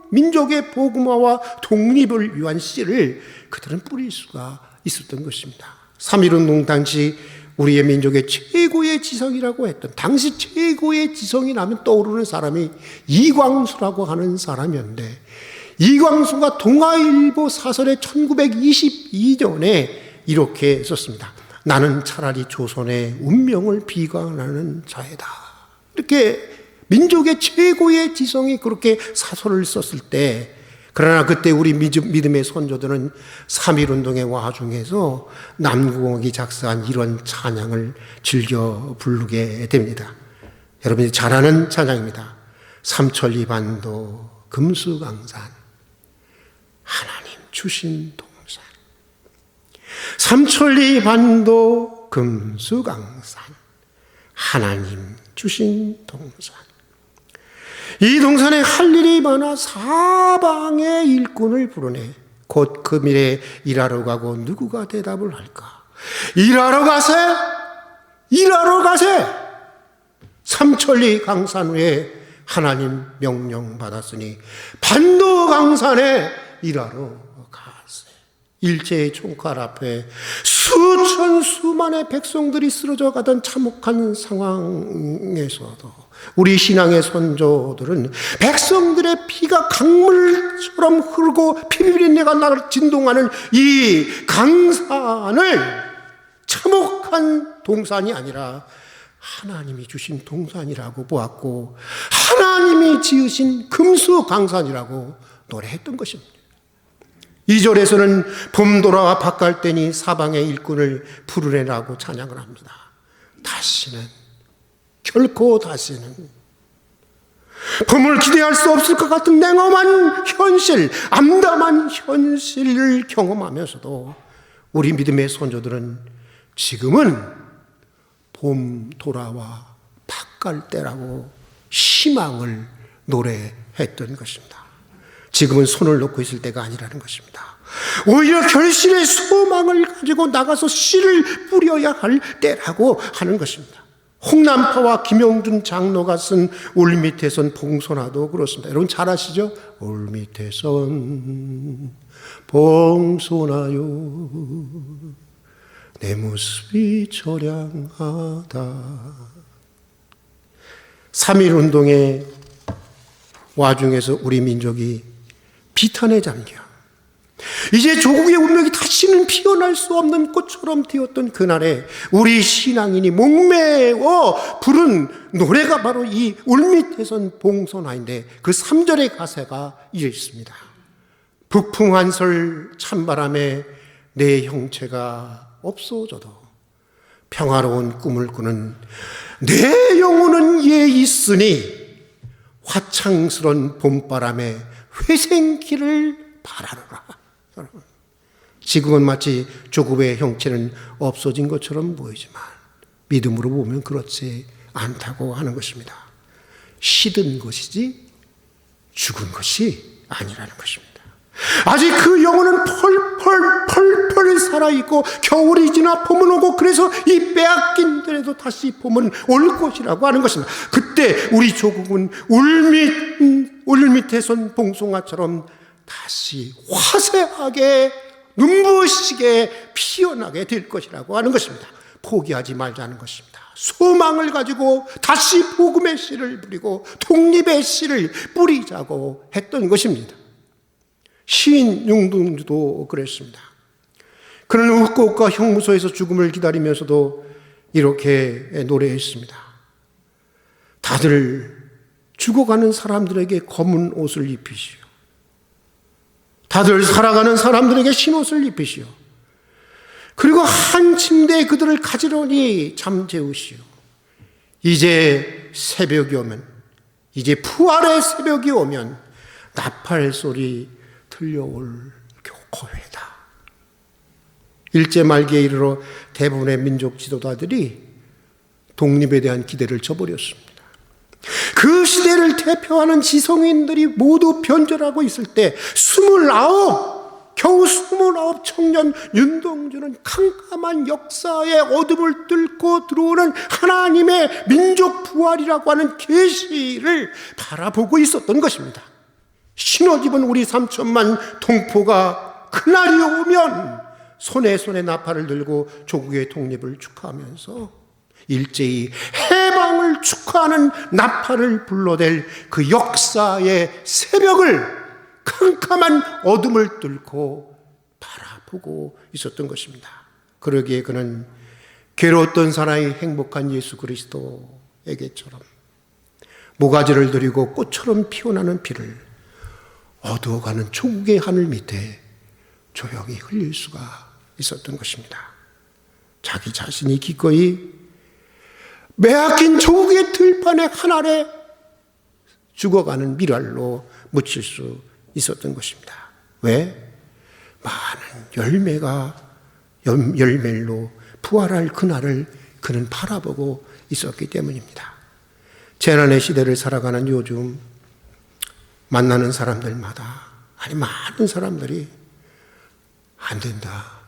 민족의 복음화와 독립을 위한 씨를 그들은 뿌릴 수가 있었던 것입니다. 3.1운동 당시 우리의 민족의 최고의 지성이라고 했던, 당시 최고의 지성이 나면 떠오르는 사람이 이광수라고 하는 사람이었는데, 이광수가 동아일보 사설에 1922년에 이렇게 썼습니다. 나는 차라리 조선의 운명을 비관하는 자이다. 이렇게 민족의 최고의 지성이 그렇게 사설을 썼을 때, 그러나 그때 우리 믿음의 선조들은 3.1운동의 와중에서 남궁옥이 작사한 이런 찬양을 즐겨 부르게 됩니다. 여러분이 잘 아는 찬양입니다. 삼천리 반도 금수강산 하나님 주신 동산, 삼천리 반도 금수강산 하나님 주신 동산. 이 동산에 할 일이 많아 사방의 일꾼을 부르네. 곧 그 미래 일하러 가고 누구가 대답을 할까? 일하러 가세. 삼천리 강산 위에 하나님 명령 받았으니 반도 강산에 일하러 가세. 일제의 총칼 앞에 수만의 백성들이 쓰러져 가던 참혹한 상황에서도 우리 신앙의 선조들은 백성들의 피가 강물처럼 흐르고 피비린내가 나를 진동하는 이 강산을 참혹한 동산이 아니라 하나님이 주신 동산이라고 보았고 하나님이 지으신 금수강산이라고 노래했던 것입니다. 2절에서는 봄 돌아와 밭갈 때니 사방의 일꾼을 부르래라고 찬양을 합니다. 결코 다시는 봄을 기대할 수 없을 것 같은 냉엄한 현실, 암담한 현실을 경험하면서도 우리 믿음의 선조들은 지금은 봄 돌아와 밭갈 때라고 희망을 노래했던 것입니다. 지금은 손을 놓고 있을 때가 아니라는 것입니다. 오히려 결실의 소망을 가지고 나가서 씨를 뿌려야 할 때라고 하는 것입니다. 홍남파와 김영준 장로가 쓴 울밑에선 봉소나도 그렇습니다. 여러분 잘 아시죠? 울밑에선 봉소나요 내 모습이 처량하다. 3.1운동의 와중에서 우리 민족이 비탄에 잠겨 이제 조국의 운명이 다시는 피어날 수 없는 꽃처럼 되었던 그날에 우리 신앙인이 목매어 부른 노래가 바로 이 울밑에선 봉소나인데 그 3절의 가사가 이렇습니다. 북풍한설 찬바람에 내 형체가 없어져도 평화로운 꿈을 꾸는 내 영혼은 예 있으니 화창스런 봄바람에 회생기를 바라노라. 여러분, 지금은 마치 조국의 형체는 없어진 것처럼 보이지만 믿음으로 보면 그렇지 않다고 하는 것입니다. 시든 것이지 죽은 것이 아니라는 것입니다. 아직 그 영혼은 펄펄 살아있고 겨울이 지나 봄은 오고 그래서 이 빼앗긴 데에도 다시 봄은 올 것이라고 하는 것입니다. 그때 우리 조국은 울밑에선 봉송아처럼 다시 화사하게 눈부시게 피어나게 될 것이라고 하는 것입니다. 포기하지 말자는 것입니다. 소망을 가지고 다시 복음의 씨를 뿌리고 독립의 씨를 뿌리자고 했던 것입니다. 시인 윤동주도 그랬습니다. 그는 후쿠오카 형무소에서 죽음을 기다리면서도 이렇게 노래했습니다. 다들 죽어가는 사람들에게 검은 옷을 입히시오. 다들 살아가는 사람들에게 흰옷을 입히시오. 그리고 한 침대에 그들을 가지런히 잠재우시오. 이제 새벽이 오면, 이제 부활의 새벽이 오면 나팔 소리 들려올 고해다. 일제 말기에 이르러 대부분의 민족 지도자들이 독립에 대한 기대를 저버렸습니다. 그 시대를 대표하는 지성인들이 모두 변절하고 있을 때 겨우 29 청년 윤동주는 캄캄한 역사의 어둠을 뚫고 들어오는 하나님의 민족 부활이라고 하는 계시를 바라보고 있었던 것입니다. 신어집은 우리 3천만 동포가 그날이 오면 손에 나팔을 들고 조국의 독립을 축하하면서 일제히 해방을 축하하는 나팔을 불러댈 그 역사의 새벽을 캄캄한 어둠을 뚫고 바라보고 있었던 것입니다. 그러기에 그는 괴로웠던 사나이 행복한 예수 그리스도에게처럼 모가지를 들이고 꽃처럼 피어나는 피를 어두워가는 조국의 하늘 밑에 조용히 흘릴 수가 있었던 것입니다. 자기 자신이 기꺼이 매악힌 조국의 들판에 한 알에 죽어가는 밀알로 묻힐 수 있었던 것입니다. 왜? 많은 열매로 부활할 그날을 그는 바라보고 있었기 때문입니다. 재난의 시대를 살아가는 요즘 만나는 사람들마다 많은 사람들이 안 된다,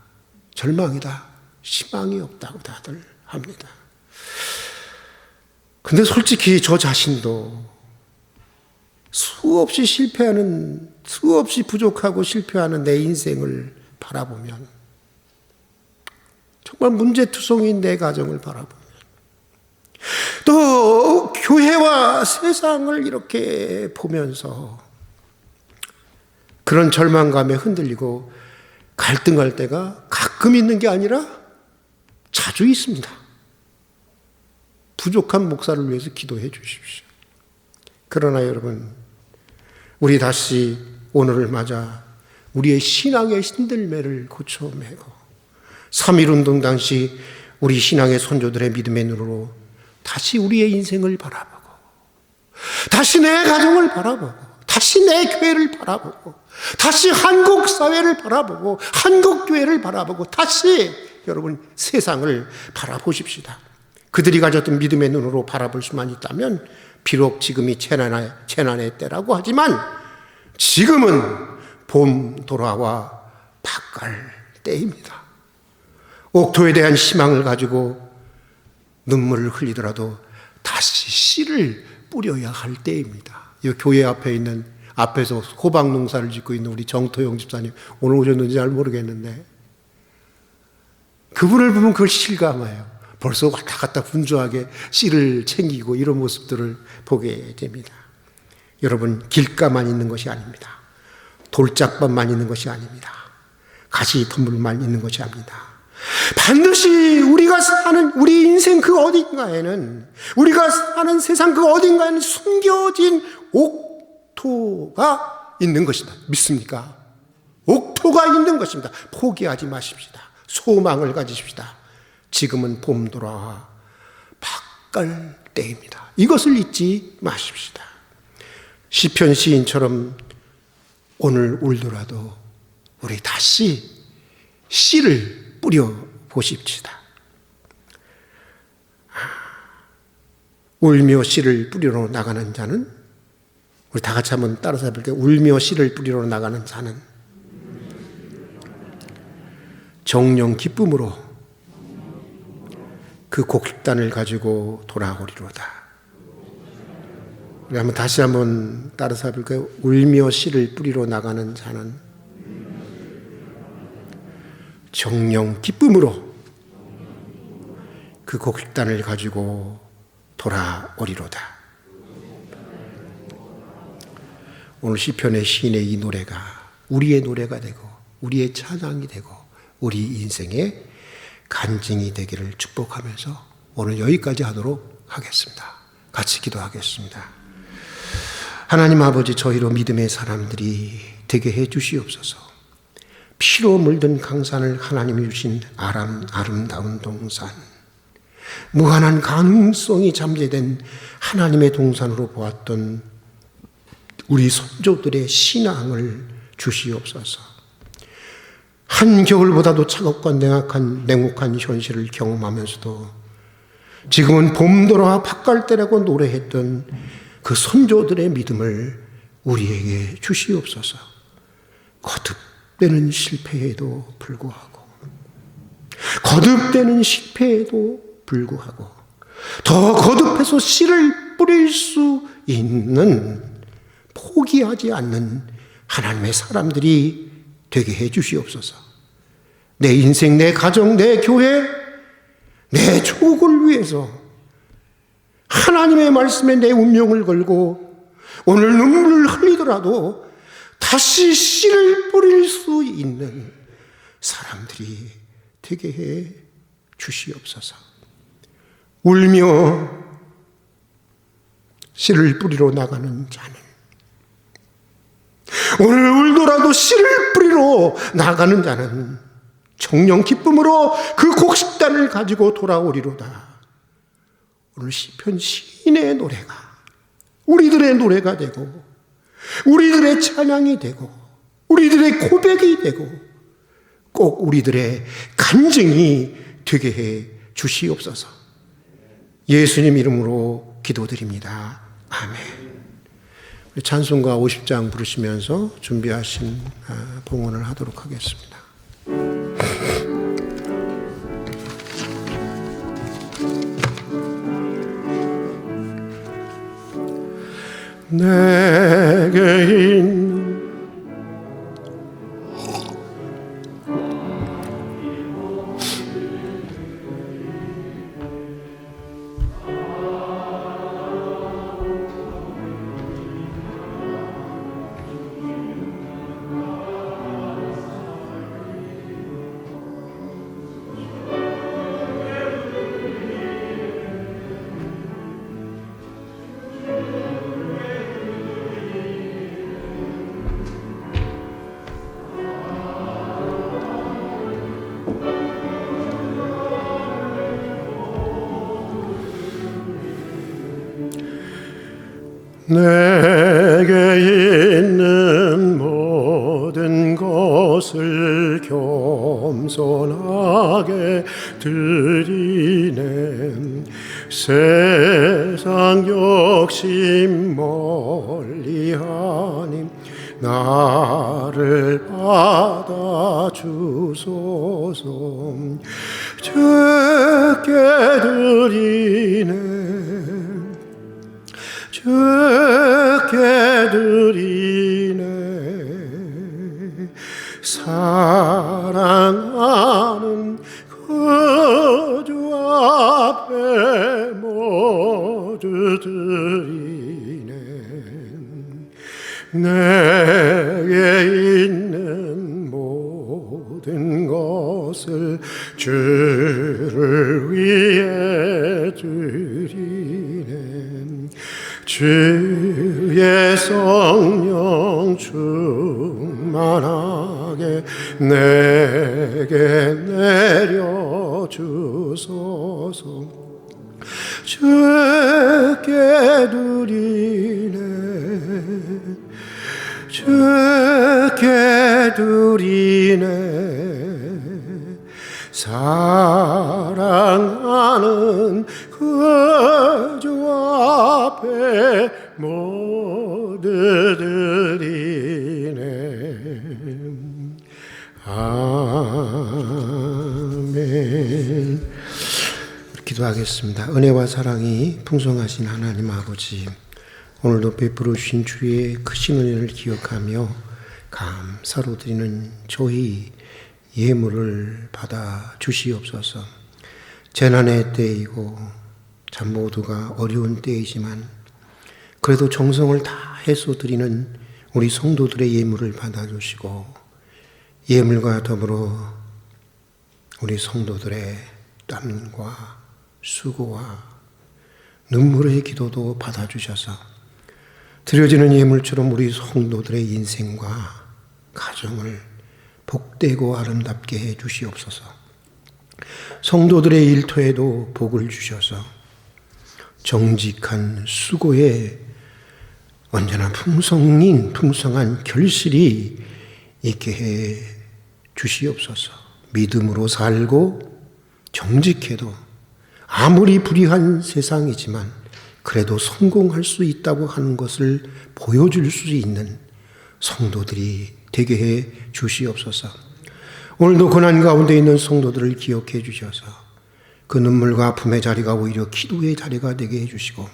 절망이다, 희망이 없다고 다들 합니다. 근데 솔직히 저 자신도 수없이 부족하고 실패하는 내 인생을 바라보면, 정말 문제투성인 내 가정을 바라보면, 또 교회와 세상을 이렇게 보면서 그런 절망감에 흔들리고 갈등할 때가 가끔 있는 게 아니라 자주 있습니다. 부족한 목사를 위해서 기도해 주십시오. 그러나 여러분, 우리 다시 오늘을 맞아 우리의 신앙의 신들매를 고쳐매고 3.1운동 당시 우리 신앙의 선조들의 믿음의 눈으로 다시 우리의 인생을 바라보고 다시 내 가정을 바라보고, 다시 내 교회를 바라보고, 다시 한국 사회를 바라보고, 한국 교회를 바라보고, 다시 여러분 세상을 바라보십시다. 그들이 가졌던 믿음의 눈으로 바라볼 수만 있다면 비록 지금이 재난의 때라고 하지만 지금은 봄 돌아와 밭갈 때입니다. 옥토에 대한 희망을 가지고 눈물을 흘리더라도 다시 씨를 뿌려야 할 때입니다. 이 교회 앞에 있는, 앞에서 호박 농사를 짓고 있는 우리 정토영 집사님, 오늘 오셨는지 잘 모르겠는데 그분을 보면 그걸 실감해요. 벌써 왔다 갔다 분주하게 씨를 챙기고 이런 모습들을 보게 됩니다. 여러분, 길가만 있는 것이 아닙니다. 돌짝밭만 있는 것이 아닙니다. 가시덤불만 있는 것이 아닙니다. 반드시 우리가 사는 우리 인생 그 어딘가에는, 우리가 사는 세상 그 어딘가에는 숨겨진 옥토가 있는 것이다. 믿습니까? 옥토가 있는 것입니다. 포기하지 마십시다. 소망을 가지십시다. 지금은 봄 돌아와 밭갈 때입니다. 이것을 잊지 마십시다. 시편 시인처럼 오늘 울더라도 우리 다시 씨를 뿌려 보십시다. 울며 씨를 뿌리러 나가는 자는, 우리 다 같이 한번 따라서 해볼게요. 울며 씨를 뿌리러 나가는 자는 정령 기쁨으로 그 곡식단을 가지고 돌아오리로다. 우리 한번 다시 한번 따라서 해볼까요? 울며 씨를 뿌리러 나가는 자는 정령 기쁨으로 그 곡식단을 가지고 돌아오리로다. 오늘 시편의 시인의 이 노래가 우리의 노래가 되고 우리의 찬양이 되고 우리 인생의 간증이 되기를 축복하면서 오늘 여기까지 하도록 하겠습니다. 같이 기도하겠습니다. 하나님 아버지, 저희로 믿음의 사람들이 되게 해 주시옵소서. 피로 물든 강산을 하나님이 주신 아름다운 동산, 무한한 가능성이 잠재된 하나님의 동산으로 보았던 우리 선조들의 신앙을 주시옵소서. 한겨울보다도 차갑고 냉혹한 현실을 경험하면서도 지금은 봄 돌아와 밭갈 때라고 노래했던 그 선조들의 믿음을 우리에게 주시옵소서. 거듭되는 실패에도 불구하고, 거듭되는 실패에도 불구하고 더 거듭해서 씨를 뿌릴 수 있는, 포기하지 않는 하나님의 사람들이 되게 해 주시옵소서. 내 인생, 내 가정, 내 교회, 내 족을 위해서 하나님의 말씀에 내 운명을 걸고 오늘 눈물을 흘리더라도 다시 씨를 뿌릴 수 있는 사람들이 되게 해 주시옵소서. 울며 씨를 뿌리러 나가는 자는, 오늘 울더라도 씨를 뿌리러 나가는 자는 정령 기쁨으로 그 곡식단을 가지고 돌아오리로다. 오늘 시편 시인의 노래가 우리들의 노래가 되고 우리들의 찬양이 되고 우리들의 고백이 되고 꼭 우리들의 간증이 되게 해 주시옵소서. 예수님 이름으로 기도드립니다. 아멘. 찬송가 50장 부르시면서 준비하신 봉헌을 하도록 하겠습니다. 내게 있는 내게 있는 모든 것을 겸손하게 드리네. 세상 욕심 멀리하니 나를 받아주소서. 주께 드리네, 주께 드리네. 사랑하는 그 주 앞에 모두 드리네. 내게 있는 모든 것을 주를 위해 드리네. 주의 성령 충만하게 내게 내려주소서. 주께 드리네, 주께 드리네. 사랑하는 그 주 앞에 모두 드리네. 아멘. 기도하겠습니다. 은혜와 사랑이 풍성하신 하나님 아버지, 오늘도 베풀어 주신 주의 크신 은혜를 기억하며 감사로 드리는 저희 예물을 받아 주시옵소서. 재난의 때이고 참 모두가 어려운 때이지만 그래도 정성을 다해서 드리는 우리 성도들의 예물을 받아 주시고, 예물과 더불어 우리 성도들의 땀과 수고와 눈물의 기도도 받아 주셔서 드려지는 예물처럼 우리 성도들의 인생과 가정을 복되고 아름답게 해 주시옵소서. 성도들의 일터에도 복을 주셔서 정직한 수고에 언제나 풍성한 결실이 있게 해 주시옵소서. 믿음으로 살고 정직해도 아무리 불의한 세상이지만 그래도 성공할 수 있다고 하는 것을 보여줄 수 있는 성도들이 되게 해 주시옵소서. 오늘도 고난 가운데 있는 성도들을 기억해 주셔서 그 눈물과 아픔의 자리가 오히려 기도의 자리가 되게 해 주시고,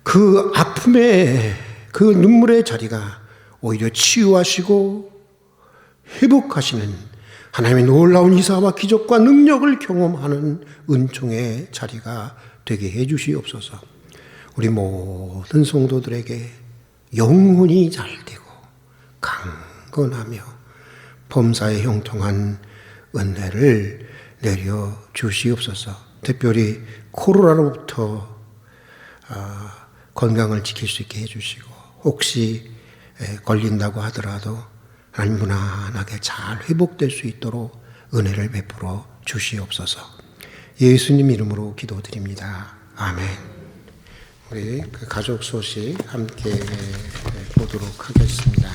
그 아픔의 그 눈물의 자리가 오히려 치유하시고 회복하시는 하나님의 놀라운 이사와 기적과 능력을 경험하는 은총의 자리가 되게 해 주시옵소서. 우리 모든 성도들에게 영혼이 잘 되고 강건하며 범사에 형통한 은혜를 내려 주시옵소서. 특별히 코로나로부터 건강을 지킬 수 있게 해주시고, 혹시 걸린다고 하더라도 하나님 무난하게 잘 회복될 수 있도록 은혜를 베풀어 주시옵소서. 예수님 이름으로 기도드립니다. 아멘. 우리 그 가족 소식 함께 보도록 하겠습니다.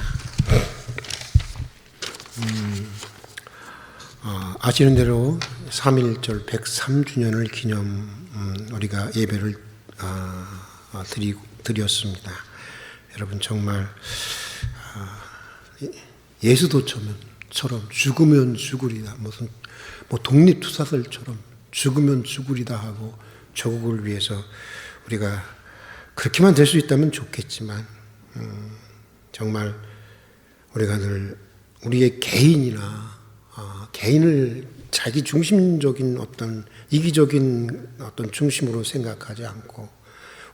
아시는 대로 3.1절 103주년을 기념 우리가 예배를 드렸습니다. 여러분 정말 예수도처럼 죽으면 죽으리다, 무슨 독립투사들처럼 죽으면 죽으리다 하고 조국을 위해서 우리가 그렇게만 될 수 있다면 좋겠지만, 정말 우리가 늘 우리의 개인을 자기 중심적인 어떤 이기적인 어떤 중심으로 생각하지 않고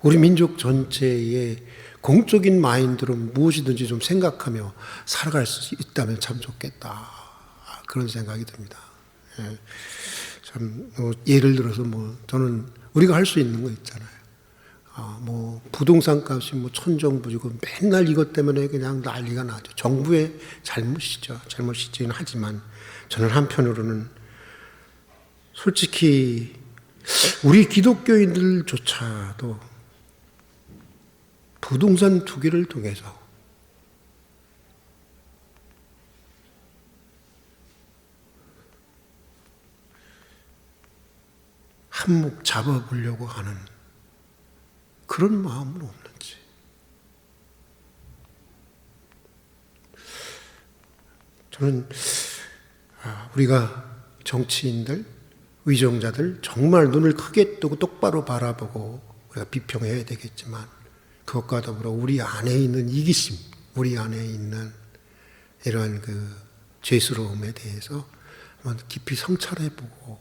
우리 민족 전체의 공적인 마인드로 무엇이든지 좀 생각하며 살아갈 수 있다면 참 좋겠다, 그런 생각이 듭니다. 참 예를 들어서 저는 우리가 할 수 있는 거 있잖아요. 부동산 값이 천정부지고 맨날 이것 때문에 그냥 난리가 나죠. 정부의 잘못이긴 하지만 저는 한편으로는 솔직히 우리 기독교인들조차도 부동산 투기를 통해서 한몫 잡아보려고 하는 그런 마음은 없는지. 저는 우리가 정치인들, 위정자들 정말 눈을 크게 뜨고 똑바로 바라보고 우리가 비평해야 되겠지만, 그것과 더불어 우리 안에 있는 이기심, 우리 안에 있는 이러한 그 죄스러움에 대해서 한번 깊이 성찰해보고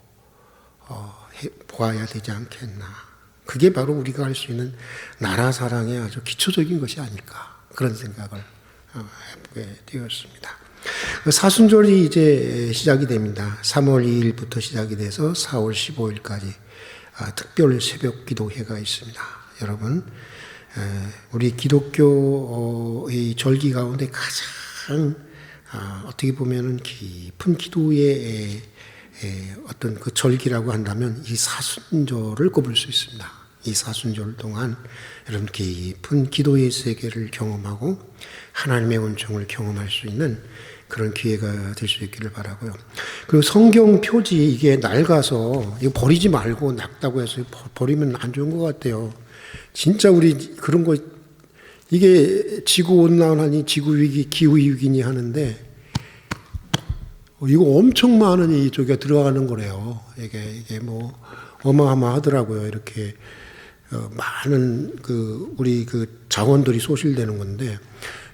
보아야 되지 않겠나. 그게 바로 우리가 할 수 있는 나라 사랑의 아주 기초적인 것이 아닐까, 그런 생각을 해보게 되었습니다. 사순절이 이제 시작이 됩니다. 3월 2일부터 시작이 돼서 4월 15일까지 특별 새벽 기도회가 있습니다. 여러분, 우리 기독교의 절기 가운데 가장 어떻게 보면은 깊은 기도의 어떤 그 절기라고 한다면 이 사순절을 꼽을 수 있습니다. 이 사순절 동안 여러분 깊은 기도의 세계를 경험하고 하나님의 온정을 경험할 수 있는 그런 기회가 될 수 있기를 바라고요. 그리고 성경 표지 이게 낡아서 이거 버리지 말고 낡다고 해서 버리면 안 좋은 것 같아요. 진짜 우리 그런 거, 이게 지구 온난화니 지구 위기, 기후 위기니 하는데 이거 엄청 많은 이쪽에 들어가는 거래요. 이게 뭐 어마어마하더라고요. 이렇게 많은 우리 자원들이 소실되는 건데,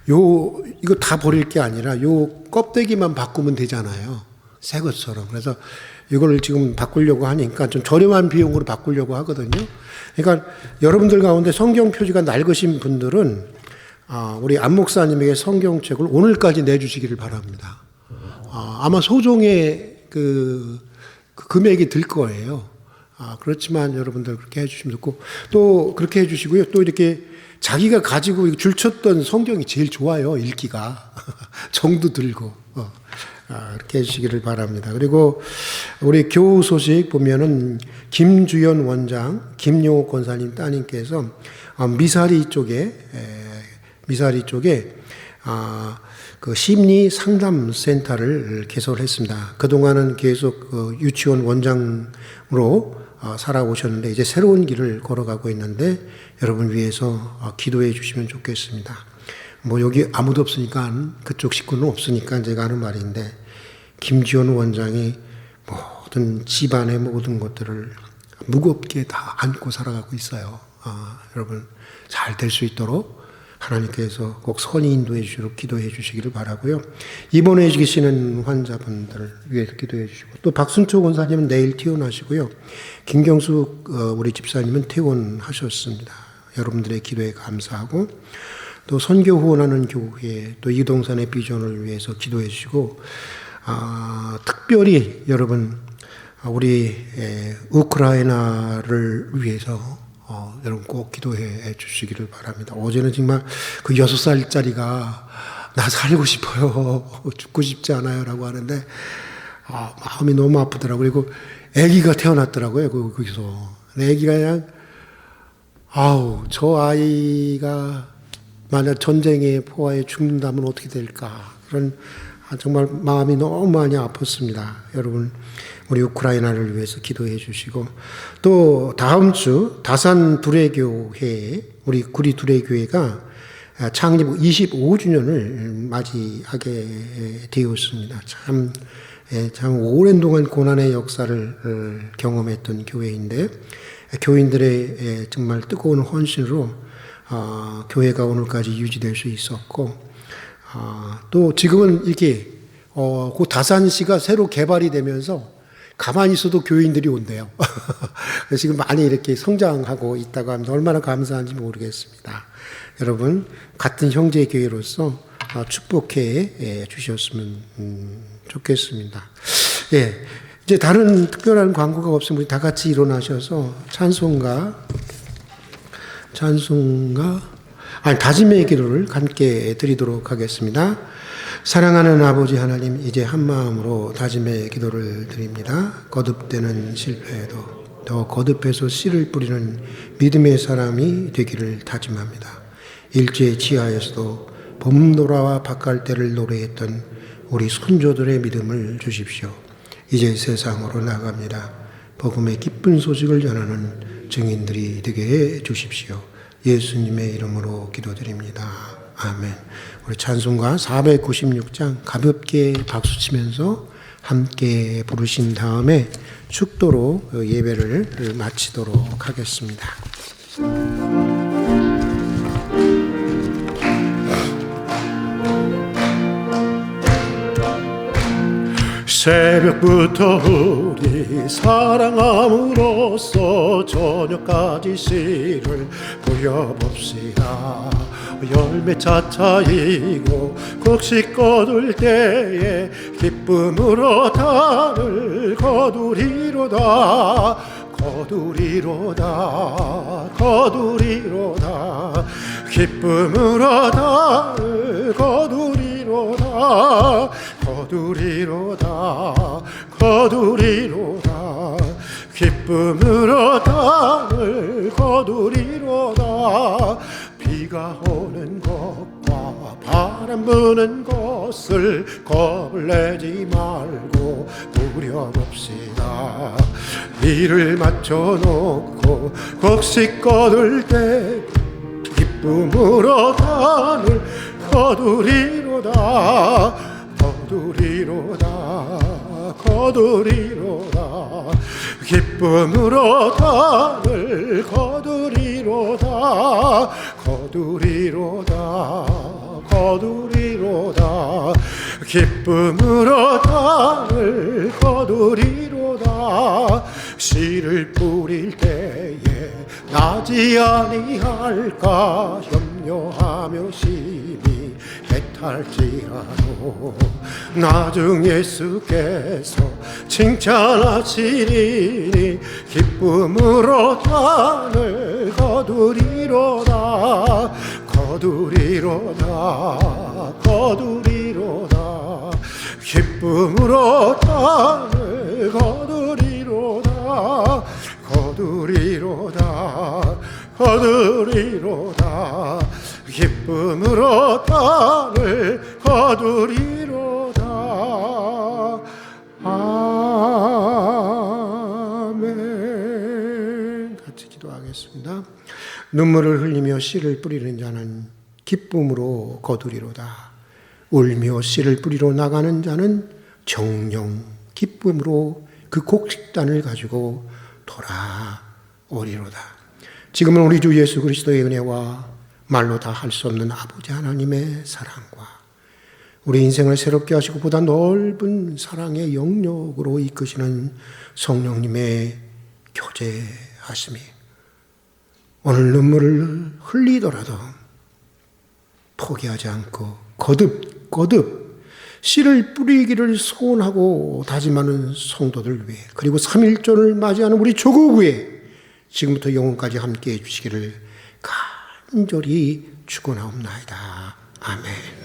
이거 다 버릴 게 아니라 요 껍데기만 바꾸면 되잖아요. 새 것처럼. 그래서 이걸 지금 바꾸려고 하니까 좀 저렴한 비용으로 바꾸려고 하거든요. 그러니까 여러분들 가운데 성경 표지가 낡으신 분들은 우리 안 목사님에게 성경책을 오늘까지 내주시기를 바랍니다. 아마 소정의 그 금액이 들 거예요. 그렇지만 여러분들 그렇게 해주시면 좋고, 또 그렇게 해주시고요. 또 이렇게 자기가 가지고 줄쳤던 성경이 제일 좋아요, 읽기가. 정도 들고. 그렇게 해주시기를 바랍니다. 그리고 우리 교우 소식 보면은 김주연 원장, 김용옥 권사님 따님께서 미사리 쪽에 그 심리 상담 센터를 개설했습니다. 그동안은 계속 유치원 원장으로 살아오셨는데 이제 새로운 길을 걸어가고 있는데 여러분 위해서 기도해 주시면 좋겠습니다. 뭐 여기 아무도 없으니까, 그쪽 식구는 없으니까 제가 하는 말인데, 김지원 원장이 모든 집안의 모든 것들을 무겁게 다 안고 살아가고 있어요. 여러분 잘 될 수 있도록 하나님께서 꼭 선히 인도해 주시도록 기도해 주시기를 바라고요. 입원해 계시는 환자분들 위해서 기도해 주시고, 또 박순초 권사님은 내일 퇴원하시고요. 김경숙 우리 집사님은 퇴원하셨습니다. 여러분들의 기도에 감사하고, 또 선교 후원하는 교회, 또 이동산의 비전을 위해서 기도해 주시고, 특별히 여러분 우리 우크라이나를 위해서 여러분 꼭 기도해 주시기를 바랍니다. 어제는 정말 그 6살짜리가 나 살고 싶어요, 죽고 싶지 않아요 라고 하는데 마음이 너무 아프더라고요. 그리고 아기가 태어났더라고요. 거기서 아기가 그냥 저 아이가 만약 전쟁의 포화에 죽는다면 어떻게 될까, 그런 정말 마음이 너무 많이 아팠습니다. 여러분 우리 우크라이나를 위해서 기도해 주시고, 또 다음 주 다산 두레교회, 우리 구리 두레교회가 창립 25주년을 맞이하게 되었습니다. 참 오랜 동안 고난의 역사를 경험했던 교회인데, 교인들의 정말 뜨거운 헌신으로 교회가 오늘까지 유지될 수 있었고, 또 지금은 이렇게 그 다산시가 새로 개발이 되면서 가만히 있어도 교인들이 온대요. 지금 많이 이렇게 성장하고 있다고 하면 얼마나 감사한지 모르겠습니다. 여러분 같은 형제 교회로서 축복해 주셨으면 좋겠습니다. 예, 이제 다른 특별한 광고가 없으면 우리 다 같이 일어나셔서 다짐의 기도를 함께 드리도록 하겠습니다. 사랑하는 아버지 하나님, 이제 한 마음으로 다짐의 기도를 드립니다. 거듭되는 실패에도 더 거듭해서 씨를 뿌리는 믿음의 사람이 되기를 다짐합니다. 일제 지하에서도 봄노라와 밭갈대를 노래했던 우리 선조들의 믿음을 주십시오. 이제 세상으로 나갑니다. 복음의 기쁜 소식을 전하는 증인들이 되게 해 주십시오. 예수님의 이름으로 기도드립니다. 아멘. 우리 찬송가 496장 가볍게 박수치면서 함께 부르신 다음에 축도로 예배를 마치도록 하겠습니다. 새벽부터 우리 사랑함으로써 저녁까지 씨를 뿌려봅시다. 열매 차차이고 곡식 거둘 때에 기쁨으로 단을 거두리로다. 거두리로다. 거두리로다. 기쁨으로 단을 거두리로다. 거두리로다. 거두리로다. 기쁨으로 땅을 거두리로다. 비가 오는 것과 바람 부는 것을 겁을 내지 말고 누려봅시다. 이를 맞춰놓고 곡식 거둘 때 기쁨으로 땅을 거두리로다. 거두리로다. 거두리로다. 기쁨으로 땅을 거두리로다. 거두리로다. 거두리로다. 기쁨으로 땅을 거두리로다. 씨를 뿌릴 때에 나지 아니할까 염려하며 심히 애탈지하노. 나중 예수께서 칭찬하시리니 기쁨으로 땅을 거두리로다. 거두리로다. 거두리로다. 기쁨으로 땅을 거두리로다. 거두리로다. 거두리로다. 기쁨으로 땅을 거두리로다. 아멘. 같이 기도하겠습니다. 눈물을 흘리며 씨를 뿌리는 자는 기쁨으로 거두리로다. 울며 씨를 뿌리러 나가는 자는 정령 기쁨으로 그 곡식단을 가지고 돌아오리로다. 지금은 우리 주 예수 그리스도의 은혜와 말로 다 할 수 없는 아버지 하나님의 사랑과 우리 인생을 새롭게 하시고 보다 넓은 사랑의 영역으로 이끄시는 성령님의 교제하심이 오늘 눈물을 흘리더라도 포기하지 않고 거듭 씨를 뿌리기를 소원하고 다짐하는 성도들 위해 그리고 3.1절을 맞이하는 우리 조국 위에 지금부터 영원까지 함께해 주시기를 간절히 축원하옵나이다. 아멘.